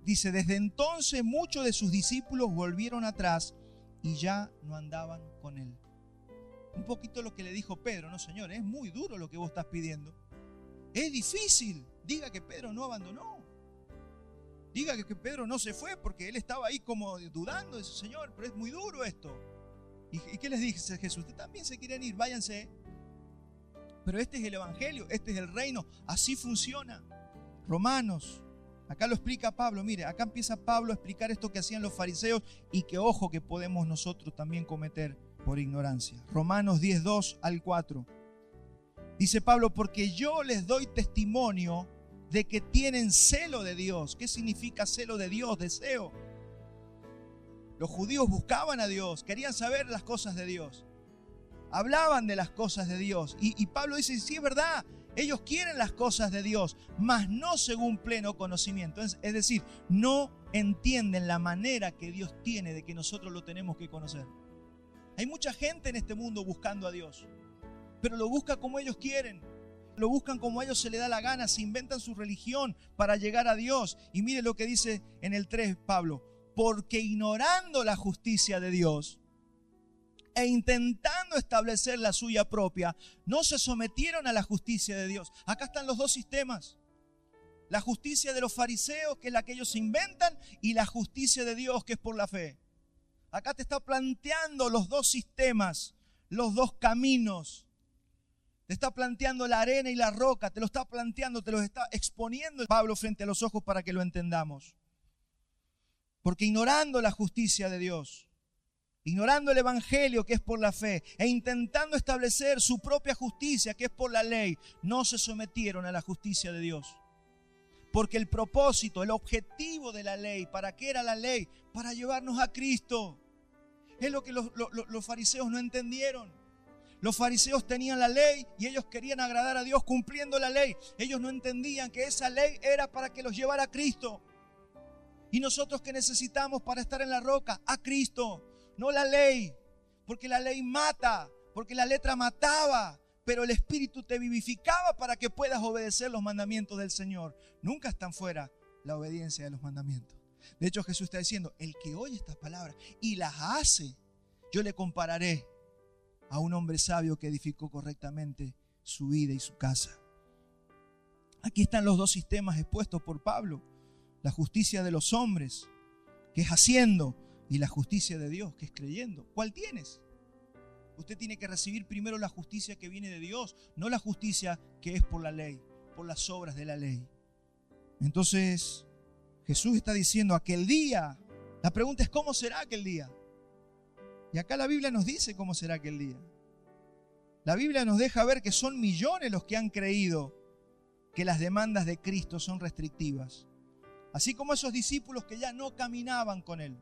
Dice, desde entonces muchos de sus discípulos volvieron atrás y ya no andaban con él. Un poquito lo que le dijo Pedro, no señor, es muy duro lo que vos estás pidiendo. Es difícil. Diga que Pedro no abandonó. Diga que Pedro no se fue porque él estaba ahí como dudando. Dice, Señor, pero es muy duro esto. ¿Y qué les dice Jesús? Ustedes también se quieren ir, váyanse. Pero este es el evangelio, este es el reino. Así funciona. Romanos, acá lo explica Pablo. Mire, acá empieza Pablo a explicar esto que hacían los fariseos y que ojo que podemos nosotros también cometer por ignorancia. Romanos 10:2 al 4. Dice Pablo, porque yo les doy testimonio de que tienen celo de Dios. ¿Qué significa celo de Dios? Deseo. Los judíos buscaban a Dios, querían saber las cosas de Dios. Hablaban de las cosas de Dios. Y Pablo dice, sí, es verdad, ellos quieren las cosas de Dios, mas no según pleno conocimiento. Es decir, no entienden la manera que Dios tiene de que nosotros lo tenemos que conocer. Hay mucha gente en este mundo buscando a Dios, pero lo busca como ellos quieren. Lo buscan como a ellos se les da la gana, se inventan su religión para llegar a Dios. Y mire lo que dice en el 3 Pablo, porque ignorando la justicia de Dios e intentando establecer la suya propia, no se sometieron a la justicia de Dios. Acá están los dos sistemas. La justicia de los fariseos, que es la que ellos inventan, y la justicia de Dios, que es por la fe. Acá te está planteando los dos sistemas, los dos caminos. Te está planteando la arena y la roca, te lo está planteando, te lo está exponiendo Pablo frente a los ojos para que lo entendamos. Porque ignorando la justicia de Dios, ignorando el evangelio que es por la fe, e intentando establecer su propia justicia que es por la ley, no se sometieron a la justicia de Dios. Porque el propósito, el objetivo de la ley, ¿para qué era la ley? Para llevarnos a Cristo. Es lo que los fariseos no entendieron. Los fariseos tenían la ley y ellos querían agradar a Dios cumpliendo la ley. Ellos no entendían que esa ley era para que los llevara a Cristo. Y nosotros, ¿qué necesitamos para estar en la roca? A Cristo, no la ley. Porque la ley mata, porque la letra mataba, pero el Espíritu te vivificaba para que puedas obedecer los mandamientos del Señor. Nunca están fuera la obediencia de los mandamientos. De hecho, Jesús está diciendo, el que oye estas palabras y las hace, yo le compararé a un hombre sabio que edificó correctamente su vida y su casa. Aquí están los dos sistemas expuestos por Pablo. La justicia de los hombres, que es haciendo, y la justicia de Dios, que es creyendo. ¿Cuál tienes? Usted tiene que recibir primero la justicia que viene de Dios, no la justicia que es por la ley, por las obras de la ley. Entonces, Jesús está diciendo aquel día. La pregunta es, ¿cómo será aquel día? Y acá la Biblia nos dice cómo será aquel día. La Biblia nos deja ver que son millones los que han creído que las demandas de Cristo son restrictivas. Así como esos discípulos que ya no caminaban con Él.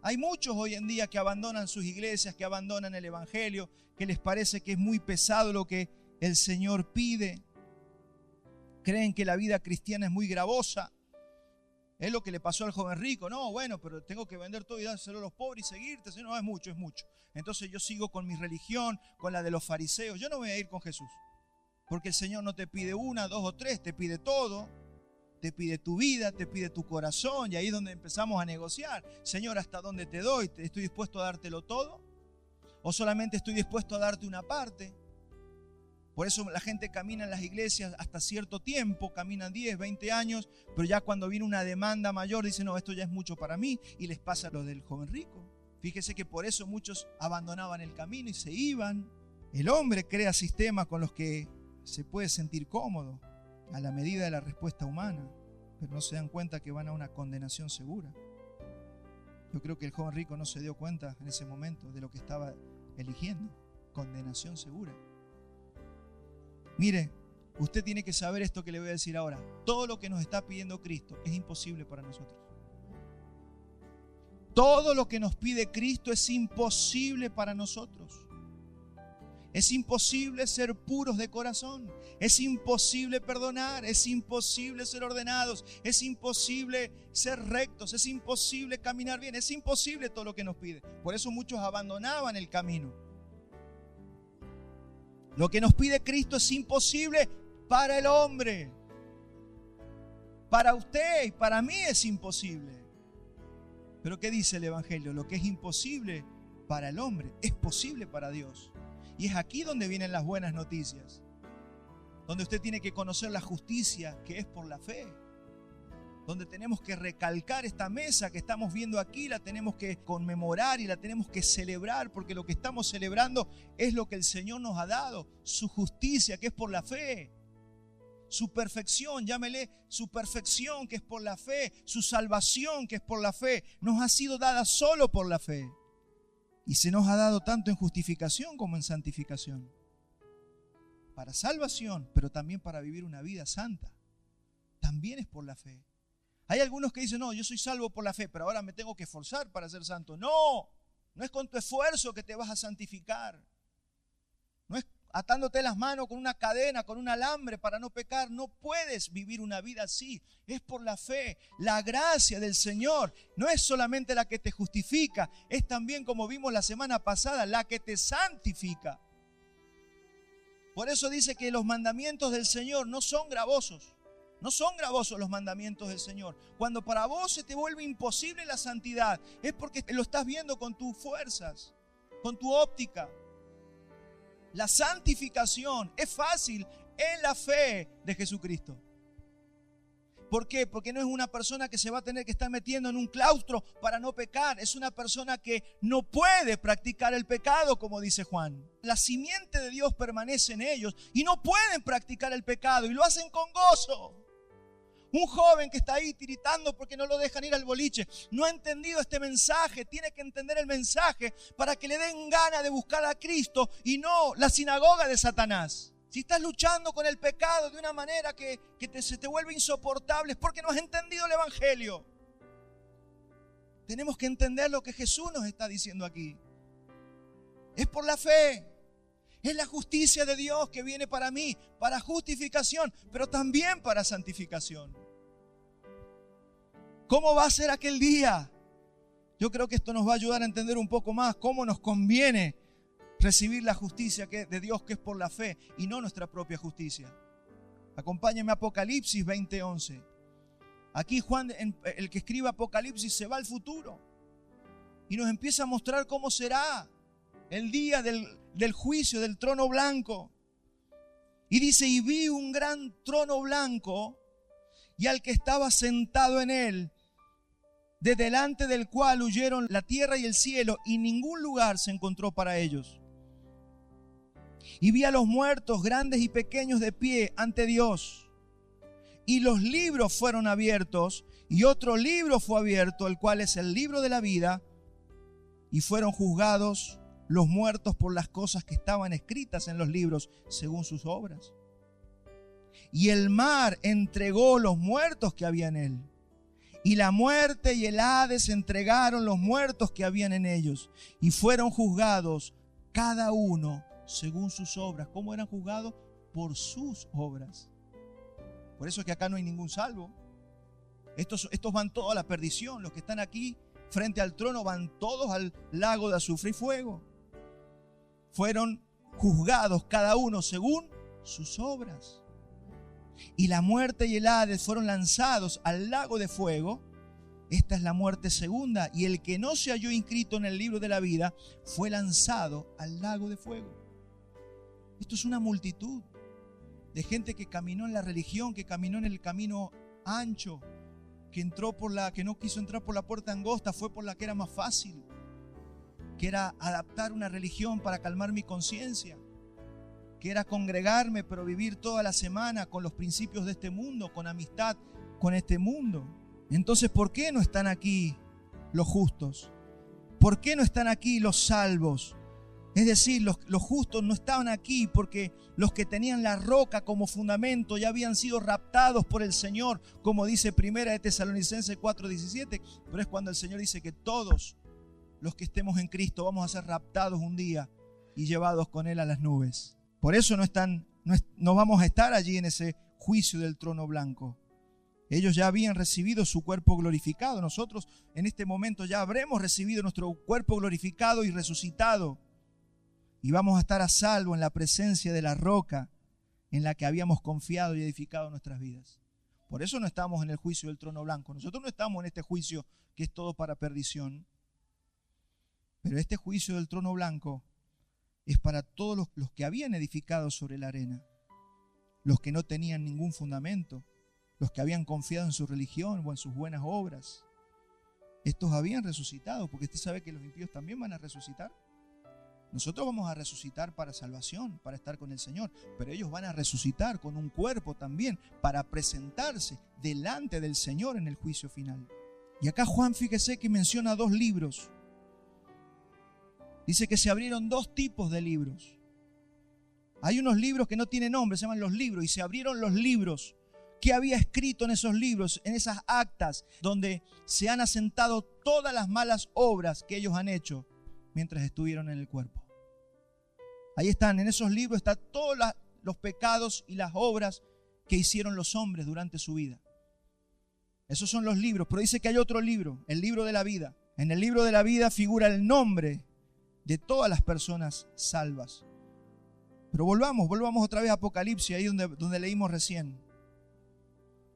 Hay muchos hoy en día que abandonan sus iglesias, que abandonan el evangelio, que les parece que es muy pesado lo que el Señor pide. Creen que la vida cristiana es muy gravosa. Es lo que le pasó al joven rico. No, bueno, pero tengo que vender todo y dárselo a los pobres y seguirte. No, es mucho, es mucho. Entonces yo sigo con mi religión, con la de los fariseos. Yo no voy a ir con Jesús. Porque el Señor no te pide una, dos o tres, te pide todo. Te pide tu vida, te pide tu corazón. Y ahí es donde empezamos a negociar. Señor, ¿hasta dónde te doy? ¿Estoy dispuesto a dártelo todo? ¿O solamente estoy dispuesto a darte una parte? Por eso la gente camina en las iglesias hasta cierto tiempo, caminan 10, 20 años, pero ya cuando viene una demanda mayor, dicen, no, esto ya es mucho para mí, y les pasa lo del joven rico. Fíjese que por eso muchos abandonaban el camino y se iban. El hombre crea sistemas con los que se puede sentir cómodo, a la medida de la respuesta humana, pero no se dan cuenta que van a una condenación segura. Yo creo que el joven rico no se dio cuenta en ese momento de lo que estaba eligiendo, condenación segura. Mire, usted tiene que saber esto que le voy a decir ahora. Todo lo que nos está pidiendo Cristo es imposible para nosotros. Todo lo que nos pide Cristo es imposible para nosotros. Es imposible ser puros de corazón. Es imposible perdonar. Es imposible ser ordenados. Es imposible ser rectos. Es imposible caminar bien. Es imposible todo lo que nos pide. Por eso muchos abandonaban el camino. Lo que nos pide Cristo es imposible para el hombre. Para usted y para mí es imposible. Pero ¿qué dice el Evangelio? Lo que es imposible para el hombre es posible para Dios. Y es aquí donde vienen las buenas noticias. Donde usted tiene que conocer la justicia que es por la fe. Donde tenemos que recalcar esta mesa que estamos viendo aquí, la tenemos que conmemorar y la tenemos que celebrar, porque lo que estamos celebrando es lo que el Señor nos ha dado, su justicia que es por la fe, su perfección, llámele su perfección que es por la fe, su salvación que es por la fe, nos ha sido dada solo por la fe. Y se nos ha dado tanto en justificación como en santificación. Para salvación, pero también para vivir una vida santa. También es por la fe. Hay algunos que dicen, no, yo soy salvo por la fe, pero ahora me tengo que esforzar para ser santo. No, no es con tu esfuerzo que te vas a santificar. No es atándote las manos con una cadena, con un alambre para no pecar. No puedes vivir una vida así. Es por la fe. La gracia del Señor no es solamente la que te justifica, es también, como vimos la semana pasada, la que te santifica. Por eso dice que los mandamientos del Señor no son gravosos. No son gravosos los mandamientos del Señor. Cuando para vos se te vuelve imposible la santidad, es porque lo estás viendo con tus fuerzas, con tu óptica. La santificación es fácil en la fe de Jesucristo. ¿Por qué? Porque no es una persona que se va a tener que estar metiendo en un claustro para no pecar. Es una persona que no puede practicar el pecado, como dice Juan. La simiente de Dios permanece en ellos y no pueden practicar el pecado y lo hacen con gozo. Un joven que está ahí tiritando porque no lo dejan ir al boliche, no ha entendido este mensaje, tiene que entender el mensaje para que le den ganas de buscar a Cristo y no la sinagoga de Satanás. Si estás luchando con el pecado de una manera que se te vuelve insoportable, es porque no has entendido el Evangelio. Tenemos que entender lo que Jesús nos está diciendo aquí. Es por la fe. Es la justicia de Dios que viene para mí, para justificación, pero también para santificación. ¿Cómo va a ser aquel día? Yo creo que esto nos va a ayudar a entender un poco más cómo nos conviene recibir la justicia de Dios que es por la fe y no nuestra propia justicia. Acompáñenme a Apocalipsis 20:11. Aquí Juan, el que escribe Apocalipsis, se va al futuro y nos empieza a mostrar cómo será el día del juicio, del trono blanco. Y dice, y vi un gran trono blanco y al que estaba sentado en él, de delante del cual huyeron la tierra y el cielo, y ningún lugar se encontró para ellos. Y vi a los muertos, grandes y pequeños, de pie ante Dios. Y los libros fueron abiertos, y otro libro fue abierto, el cual es el libro de la vida, y fueron juzgados los muertos por las cosas que estaban escritas en los libros según sus obras. Y el mar entregó los muertos que había en él. Y la muerte y el Hades entregaron los muertos que habían en ellos. Y fueron juzgados cada uno según sus obras. ¿Cómo eran juzgados? Por sus obras. Por eso es que acá no hay ningún salvo. Estos van todos a la perdición. Los que están aquí frente al trono van todos al lago de azufre y fuego. Fueron juzgados cada uno según sus obras. Y la muerte y el Hades fueron lanzados al lago de fuego. Esta es la muerte segunda. Y el que no se halló inscrito en el libro de la vida fue lanzado al lago de fuego. Esto es una multitud de gente que caminó en la religión, que caminó en el camino ancho, que no quiso entrar por la puerta angosta, fue por la que era más fácil, que era adaptar una religión para calmar mi conciencia, que era congregarme pero vivir toda la semana con los principios de este mundo, con amistad con este mundo. Entonces, ¿por qué no están aquí los justos? ¿Por qué no están aquí los salvos? Es decir, los justos no estaban aquí porque los que tenían la roca como fundamento ya habían sido raptados por el Señor, como dice 1 de Tesalonicenses 4:17, pero es cuando el Señor dice que todos los que estemos en Cristo vamos a ser raptados un día y llevados con Él a las nubes. Por eso no vamos a estar allí en ese juicio del trono blanco. Ellos ya habían recibido su cuerpo glorificado. Nosotros en este momento ya habremos recibido nuestro cuerpo glorificado y resucitado. Y vamos a estar a salvo en la presencia de la roca en la que habíamos confiado y edificado nuestras vidas. Por eso no estamos en el juicio del trono blanco. Nosotros no estamos en este juicio que es todo para perdición. Pero este juicio del trono blanco es para todos los que habían edificado sobre la arena, los que no tenían ningún fundamento, los que habían confiado en su religión o en sus buenas obras. Estos habían resucitado, porque usted sabe que los impíos también van a resucitar. Nosotros vamos a resucitar para salvación, para estar con el Señor, pero ellos van a resucitar con un cuerpo también para presentarse delante del Señor en el juicio final. Y acá Juan, fíjese que menciona 2 libros. Dice que se abrieron 2 tipos de libros. Hay unos libros que no tienen nombre, se llaman los libros, y se abrieron los libros. ¿Qué había escrito en esos libros, en esas actas, donde se han asentado todas las malas obras que ellos han hecho mientras estuvieron en el cuerpo? Ahí están, en esos libros están todos los pecados y las obras que hicieron los hombres durante su vida. Esos son los libros, pero dice que hay otro libro, el libro de la vida. En el libro de la vida figura el nombre de todas las personas salvas. Pero volvamos otra vez a Apocalipsis, ahí donde leímos recién.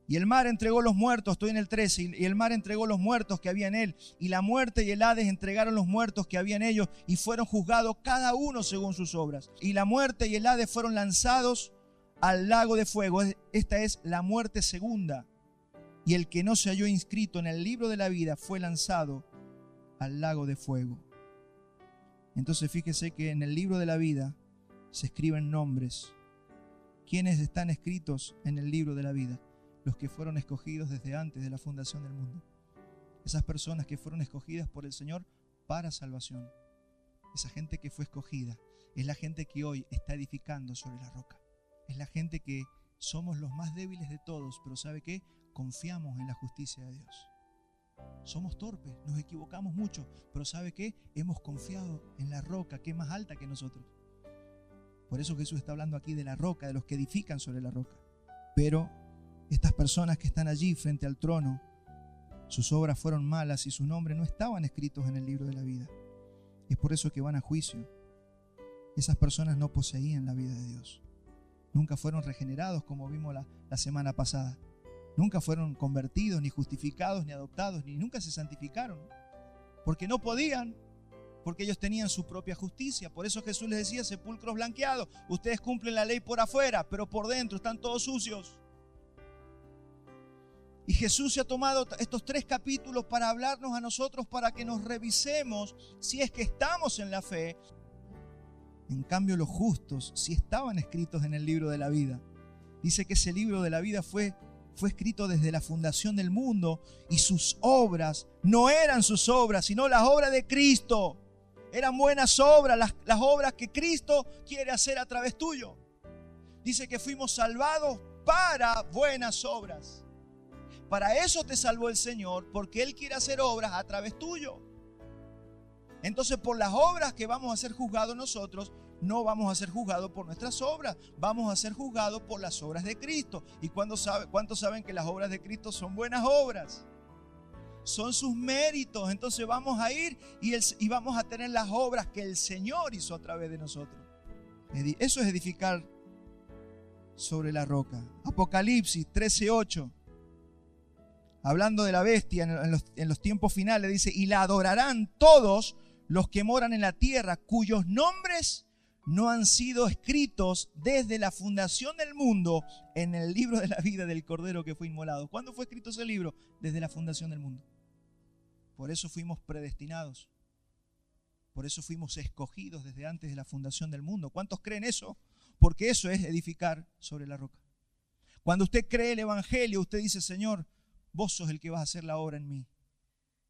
Y el mar entregó los muertos, estoy en el 13, y el mar entregó los muertos que había en él, y la muerte y el Hades entregaron los muertos que había en ellos, y fueron juzgados cada uno según sus obras. Y la muerte y el Hades fueron lanzados al lago de fuego. Esta es la muerte segunda. Y el que no se halló inscrito en el libro de la vida fue lanzado al lago de fuego. Entonces fíjese que en el libro de la vida se escriben nombres. ¿Quiénes están escritos en el libro de la vida? Los que fueron escogidos desde antes de la fundación del mundo. Esas personas que fueron escogidas por el Señor para salvación. Esa gente que fue escogida es la gente que hoy está edificando sobre la roca. Es la gente que somos los más débiles de todos, pero ¿sabe qué? Confiamos en la justicia de Dios. Somos torpes, nos equivocamos mucho, pero ¿sabe qué? Hemos confiado en la roca que es más alta que nosotros. Por eso Jesús está hablando aquí de la roca, de los que edifican sobre la roca. Pero estas personas que están allí frente al trono, sus obras fueron malas y sus nombres no estaban escritos en el libro de la vida. Es por eso que van a juicio. Esas personas no poseían la vida de Dios. Nunca fueron regenerados como vimos la semana pasada. Nunca fueron convertidos, ni justificados, ni adoptados, ni nunca se santificaron. Porque no podían, porque ellos tenían su propia justicia. Por eso Jesús les decía, sepulcros blanqueados. Ustedes cumplen la ley por afuera, pero por dentro están todos sucios. Y Jesús se ha tomado estos 3 capítulos para hablarnos a nosotros, para que nos revisemos si es que estamos en la fe. En cambio, los justos sí estaban escritos en el libro de la vida. Dice que ese libro de la vida fue escrito desde la fundación del mundo, y sus obras no eran sus obras, sino las obras de Cristo. Eran buenas obras, las obras que Cristo quiere hacer a través tuyo. Dice que fuimos salvados para buenas obras. Para eso te salvó el Señor, porque Él quiere hacer obras a través tuyo. Entonces, por las obras que vamos a ser juzgados nosotros, no vamos a ser juzgados por nuestras obras, vamos a ser juzgados por las obras de Cristo. ¿Y cuántos saben que las obras de Cristo son buenas obras? Son sus méritos. Entonces vamos a ir y vamos a tener las obras que el Señor hizo a través de nosotros. Eso es edificar sobre la roca. Apocalipsis 13:8. Hablando de la bestia en los tiempos finales, dice: y la adorarán todos los que moran en la tierra, cuyos nombres no han sido escritos desde la fundación del mundo en el libro de la vida del Cordero que fue inmolado. ¿Cuándo fue escrito ese libro? Desde la fundación del mundo. Por eso fuimos predestinados. Por eso fuimos escogidos desde antes de la fundación del mundo. ¿Cuántos creen eso? Porque eso es edificar sobre la roca. Cuando usted cree el Evangelio, usted dice: Señor, vos sos el que vas a hacer la obra en mí.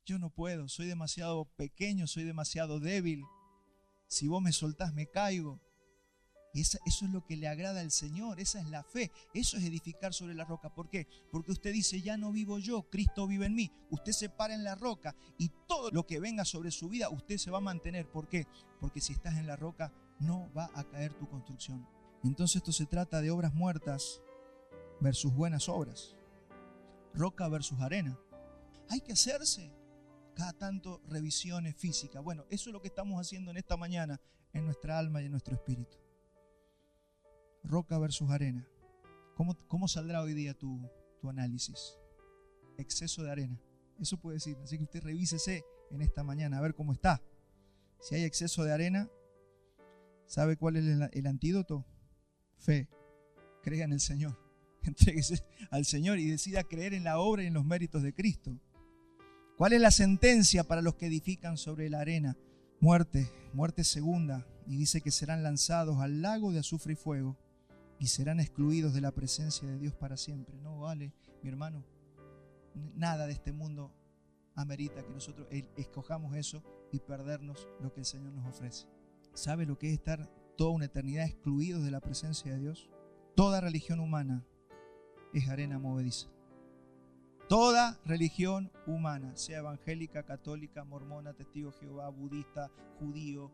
Yo no puedo, soy demasiado pequeño, soy demasiado débil. Si vos me soltás, me caigo. Y eso es lo que le agrada al Señor, esa es la fe, eso es edificar sobre la roca. ¿Por qué? Porque usted dice: ya no vivo yo, Cristo vive en mí. Usted se para en la roca y todo lo que venga sobre su vida, usted se va a mantener. ¿Por qué? Porque si estás en la roca, no va a caer tu construcción. Entonces esto se trata de obras muertas versus buenas obras. Roca versus arena. Hay que hacerse cada tanto revisiones físicas. Bueno, eso es lo que estamos haciendo en esta mañana en nuestra alma y en nuestro espíritu. Roca versus arena. ¿Cómo saldrá hoy día tu tu análisis. Exceso de arena. Eso puede decir. Así que usted revísese en esta mañana a ver cómo está. Si hay exceso de arena, ¿sabe cuál es el antídoto? Fe. Crea en el Señor. Entréguese al Señor y decida creer en la obra y en los méritos de Cristo. ¿Cuál es la sentencia para los que edifican sobre la arena? Muerte, muerte segunda. Y dice que serán lanzados al lago de azufre y fuego y serán excluidos de la presencia de Dios para siempre. No vale, mi hermano. Nada de este mundo amerita que nosotros escojamos eso y perdernos lo que el Señor nos ofrece. ¿Sabe lo que es estar toda una eternidad excluidos de la presencia de Dios? Toda religión humana es arena movediza. Toda religión humana, sea evangélica, católica, mormona, testigo de Jehová, budista, judío,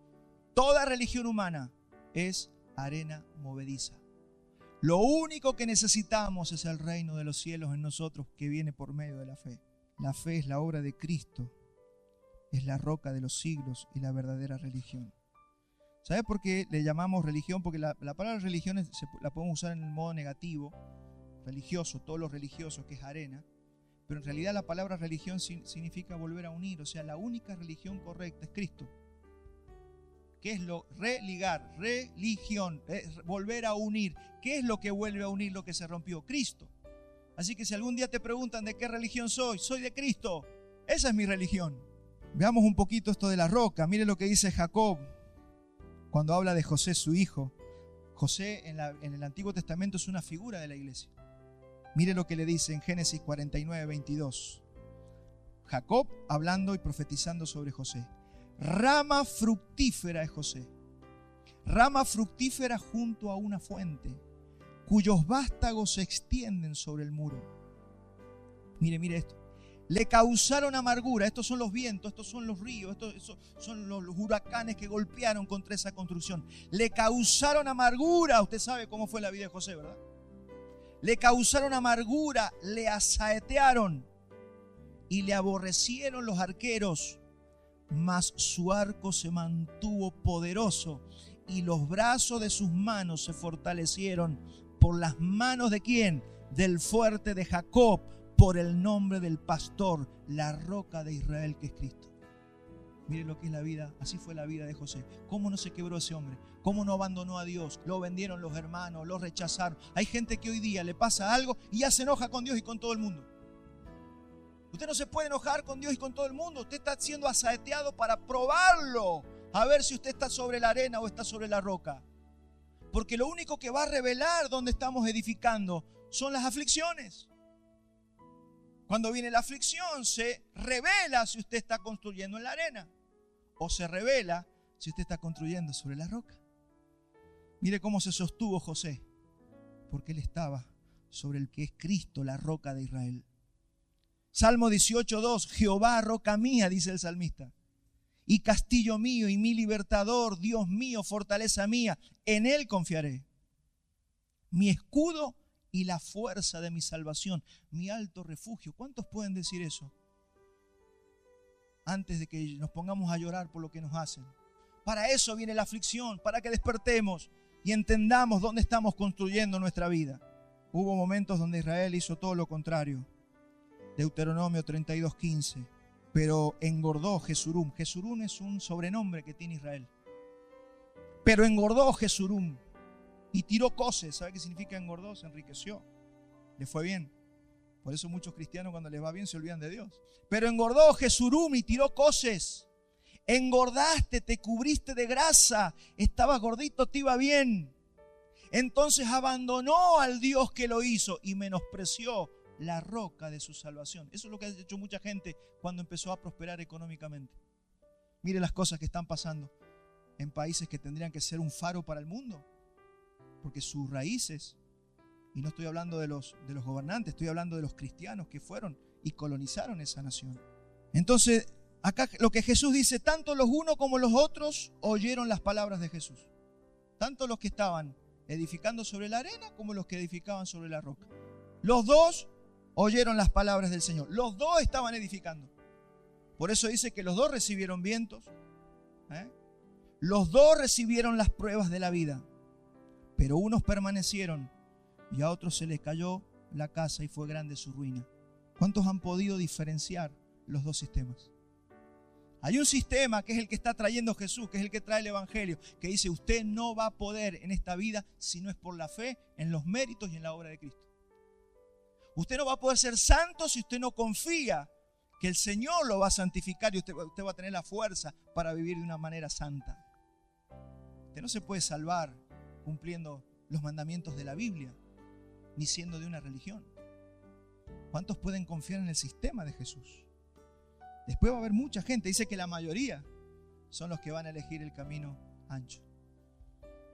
toda religión humana es arena movediza. Lo único que necesitamos es el reino de los cielos en nosotros, que viene por medio de la fe. La fe es la obra de Cristo, es la roca de los siglos y la verdadera religión. ¿Sabe por qué le llamamos religión? Porque la palabra religión la podemos usar en el modo negativo, religioso, todos los religiosos, que es arena. Pero en realidad la palabra religión significa volver a unir. O sea, la única religión correcta es Cristo. ¿Qué es lo? Religar, religión, volver a unir. ¿Qué es lo que vuelve a unir lo que se rompió? Cristo. Así que si algún día te preguntan de qué religión soy de Cristo. Esa es mi religión. Veamos un poquito esto de la roca. Mire lo que dice Jacob cuando habla de José, su hijo. José en el Antiguo Testamento es una figura de la iglesia. Mire lo que le dice en Génesis 49, 22. Jacob hablando y profetizando sobre José. Rama fructífera es José. Rama fructífera junto a una fuente, cuyos vástagos se extienden sobre el muro. Mire esto. Le causaron amargura. Estos son los vientos, estos son los ríos, estos son los huracanes que golpearon contra esa construcción. Le causaron amargura. Usted sabe cómo fue la vida de José, ¿verdad? Le causaron amargura, le asaetearon y le aborrecieron los arqueros, mas su arco se mantuvo poderoso y los brazos de sus manos se fortalecieron por las manos de ¿quién? Del fuerte de Jacob, por el nombre del pastor, la roca de Israel, que es Cristo. Mire lo que es la vida. Así fue la vida de José. ¿Cómo no se quebró ese hombre? ¿Cómo no abandonó a Dios? Lo vendieron los hermanos, lo rechazaron. Hay gente que hoy día le pasa algo y ya se enoja con Dios y con todo el mundo. Usted no se puede enojar con Dios y con todo el mundo. Usted está siendo asaeteado para probarlo, a ver si usted está sobre la arena o está sobre la roca. Porque lo único que va a revelar dónde estamos edificando son las aflicciones. Cuando viene la aflicción, se revela si usted está construyendo en la arena o se revela si usted está construyendo sobre la roca. Mire cómo se sostuvo José, porque él estaba sobre el que es Cristo, la roca de Israel. Salmo 18:2, Jehová, roca mía, dice el salmista, y castillo mío y mi libertador, Dios mío, fortaleza mía, en él confiaré. Mi escudo y la fuerza de mi salvación, mi alto refugio. ¿Cuántos pueden decir eso? Antes de que nos pongamos a llorar por lo que nos hacen. Para eso viene la aflicción, para que despertemos y entendamos dónde estamos construyendo nuestra vida. Hubo momentos donde Israel hizo todo lo contrario. Deuteronomio 32:15. Pero engordó Jesurum. Jesurum es un sobrenombre que tiene Israel. Pero engordó Jesurum y tiró coces. ¿Sabe qué significa engordó? Se enriqueció. Le fue bien. Por eso muchos cristianos cuando les va bien se olvidan de Dios. Pero engordó Jesurum y tiró coces. Engordaste, te cubriste de grasa. Estabas gordito, te iba bien. Entonces abandonó al Dios que lo hizo y menospreció la roca de su salvación. Eso es lo que ha hecho mucha gente cuando empezó a prosperar económicamente. Mire las cosas que están pasando en países que tendrían que ser un faro para el mundo. Porque sus raíces, y no estoy hablando de los gobernantes, estoy hablando de los cristianos que fueron y colonizaron esa nación. Entonces, acá lo que Jesús dice, tanto los unos como los otros oyeron las palabras de Jesús. Tanto los que estaban edificando sobre la arena como los que edificaban sobre la roca. Los dos oyeron las palabras del Señor. Los dos estaban edificando. Por eso dice que los dos recibieron vientos. Los dos recibieron las pruebas de la vida. Pero unos permanecieron y a otros se les cayó la casa y fue grande su ruina. ¿Cuántos han podido diferenciar los dos sistemas? Hay un sistema que es el que está trayendo Jesús, que es el que trae el Evangelio, que dice: usted no va a poder en esta vida si no es por la fe en los méritos y en la obra de Cristo. Usted no va a poder ser santo si usted no confía que el Señor lo va a santificar y usted va a tener la fuerza para vivir de una manera santa. Usted no se puede salvar cumpliendo los mandamientos de la Biblia, ni siendo de una religión. ¿Cuántos pueden confiar en el sistema de Jesús? Después va a haber mucha gente, dice que la mayoría son los que van a elegir el camino ancho.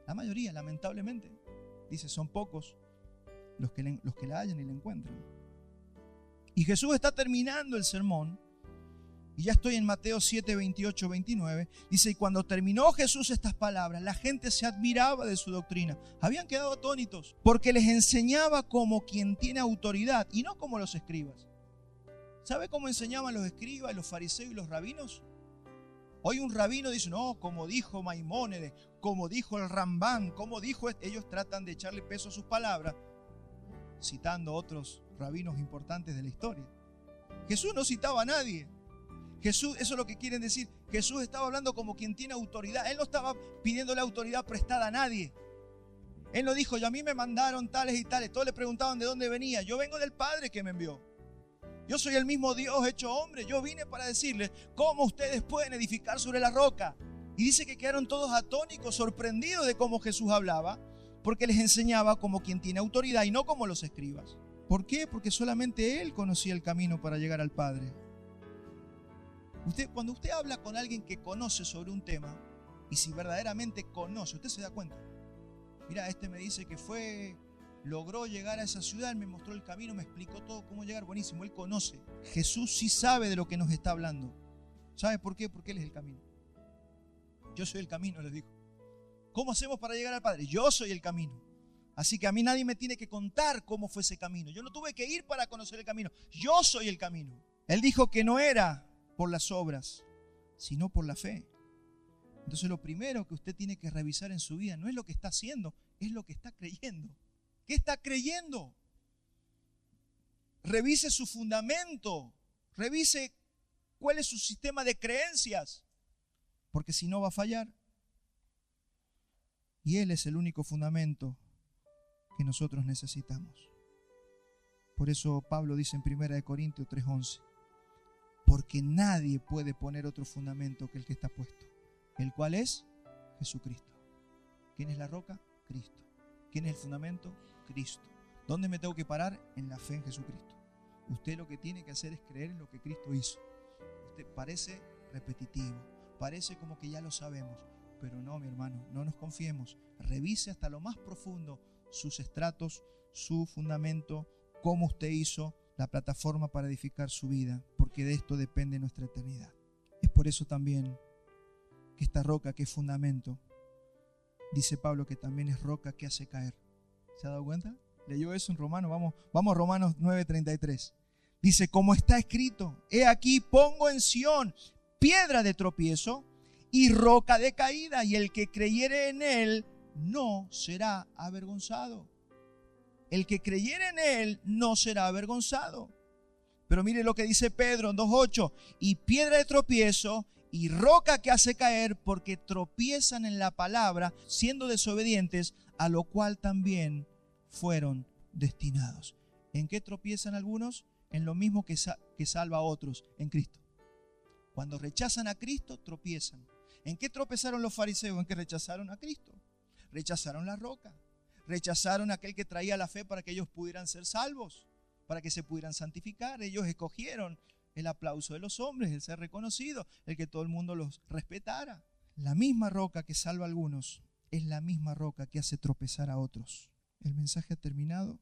La mayoría, lamentablemente, dice, son pocos los que la hallan y la encuentran. Y Jesús está terminando el sermón, y ya estoy en Mateo 7, 28, 29, dice: y cuando terminó Jesús estas palabras, la gente se admiraba de su doctrina. Habían quedado atónitos, porque les enseñaba como quien tiene autoridad, y no como los escribas. ¿Sabe cómo enseñaban los escribas, los fariseos y los rabinos? Hoy un rabino dice: no, como dijo Maimónides, como dijo el Rambán, como dijo... Ellos tratan de echarle peso a sus palabras, citando otros rabinos importantes de la historia. Jesús no citaba a nadie. Jesús, eso es lo que quieren decir. Jesús estaba hablando como quien tiene autoridad. Él no estaba pidiéndole autoridad prestada a nadie. Él no dijo: y a mí me mandaron tales y tales. Todos le preguntaban de dónde venía. Yo vengo del Padre que me envió. Yo soy el mismo Dios hecho hombre. Yo vine para decirles cómo ustedes pueden edificar sobre la roca. Y dice que quedaron todos atónicos, sorprendidos de cómo Jesús hablaba, porque les enseñaba como quien tiene autoridad y no como los escribas. ¿Por qué? Porque solamente Él conocía el camino para llegar al Padre. Cuando usted habla con alguien que conoce sobre un tema, y si verdaderamente conoce, usted se da cuenta. Mira, este me dice que logró llegar a esa ciudad, me mostró el camino, me explicó todo cómo llegar. Buenísimo, Él conoce. Jesús sí sabe de lo que nos está hablando. ¿Sabe por qué? Porque Él es el camino. Yo soy el camino, les dijo. ¿Cómo hacemos para llegar al Padre? Yo soy el camino. Así que a mí nadie me tiene que contar cómo fue ese camino. Yo no tuve que ir para conocer el camino. Yo soy el camino. Él dijo que no era por las obras, sino por la fe. Entonces lo primero que usted tiene que revisar en su vida no es lo que está haciendo, es lo que está creyendo. ¿Qué está creyendo? Revise su fundamento, revise cuál es su sistema de creencias, porque si no va a fallar. Y Él es el único fundamento que nosotros necesitamos. Por eso Pablo dice en 1 Corintios 3:11, porque nadie puede poner otro fundamento que el que está puesto, el cual es Jesucristo. ¿Quién es la roca? Cristo. ¿Quién es el fundamento? Cristo. ¿Dónde me tengo que parar? En la fe en Jesucristo. Usted lo que tiene que hacer es creer en lo que Cristo hizo. Usted parece repetitivo, parece como que ya lo sabemos, pero no, mi hermano, no nos confiemos. Revise hasta lo más profundo sus estratos, su fundamento, cómo usted hizo la plataforma para edificar su vida, porque de esto depende nuestra eternidad. Es por eso también que esta roca que es fundamento, dice Pablo que también es roca que hace caer. ¿Se ha dado cuenta? Leyó eso en Romanos. Vamos a Romanos 9:33. Dice: como está escrito, he aquí pongo en Sión piedra de tropiezo y roca de caída, y el que creyere en él no será avergonzado. El que creyere en él no será avergonzado. Pero mire lo que dice Pedro en 2:8. Y piedra de tropiezo y roca que hace caer, porque tropiezan en la palabra, siendo desobedientes, a lo cual también fueron destinados. ¿En qué tropiezan algunos? En lo mismo que salva a otros, en Cristo. Cuando rechazan a Cristo, tropiezan. ¿En qué tropezaron los fariseos? En que rechazaron a Cristo. Rechazaron la roca. Rechazaron a aquel que traía la fe para que ellos pudieran ser salvos, para que se pudieran santificar. Ellos escogieron el aplauso de los hombres, el ser reconocido, el que todo el mundo los respetara. La misma roca que salva a algunos es la misma roca que hace tropezar a otros. El mensaje ha terminado.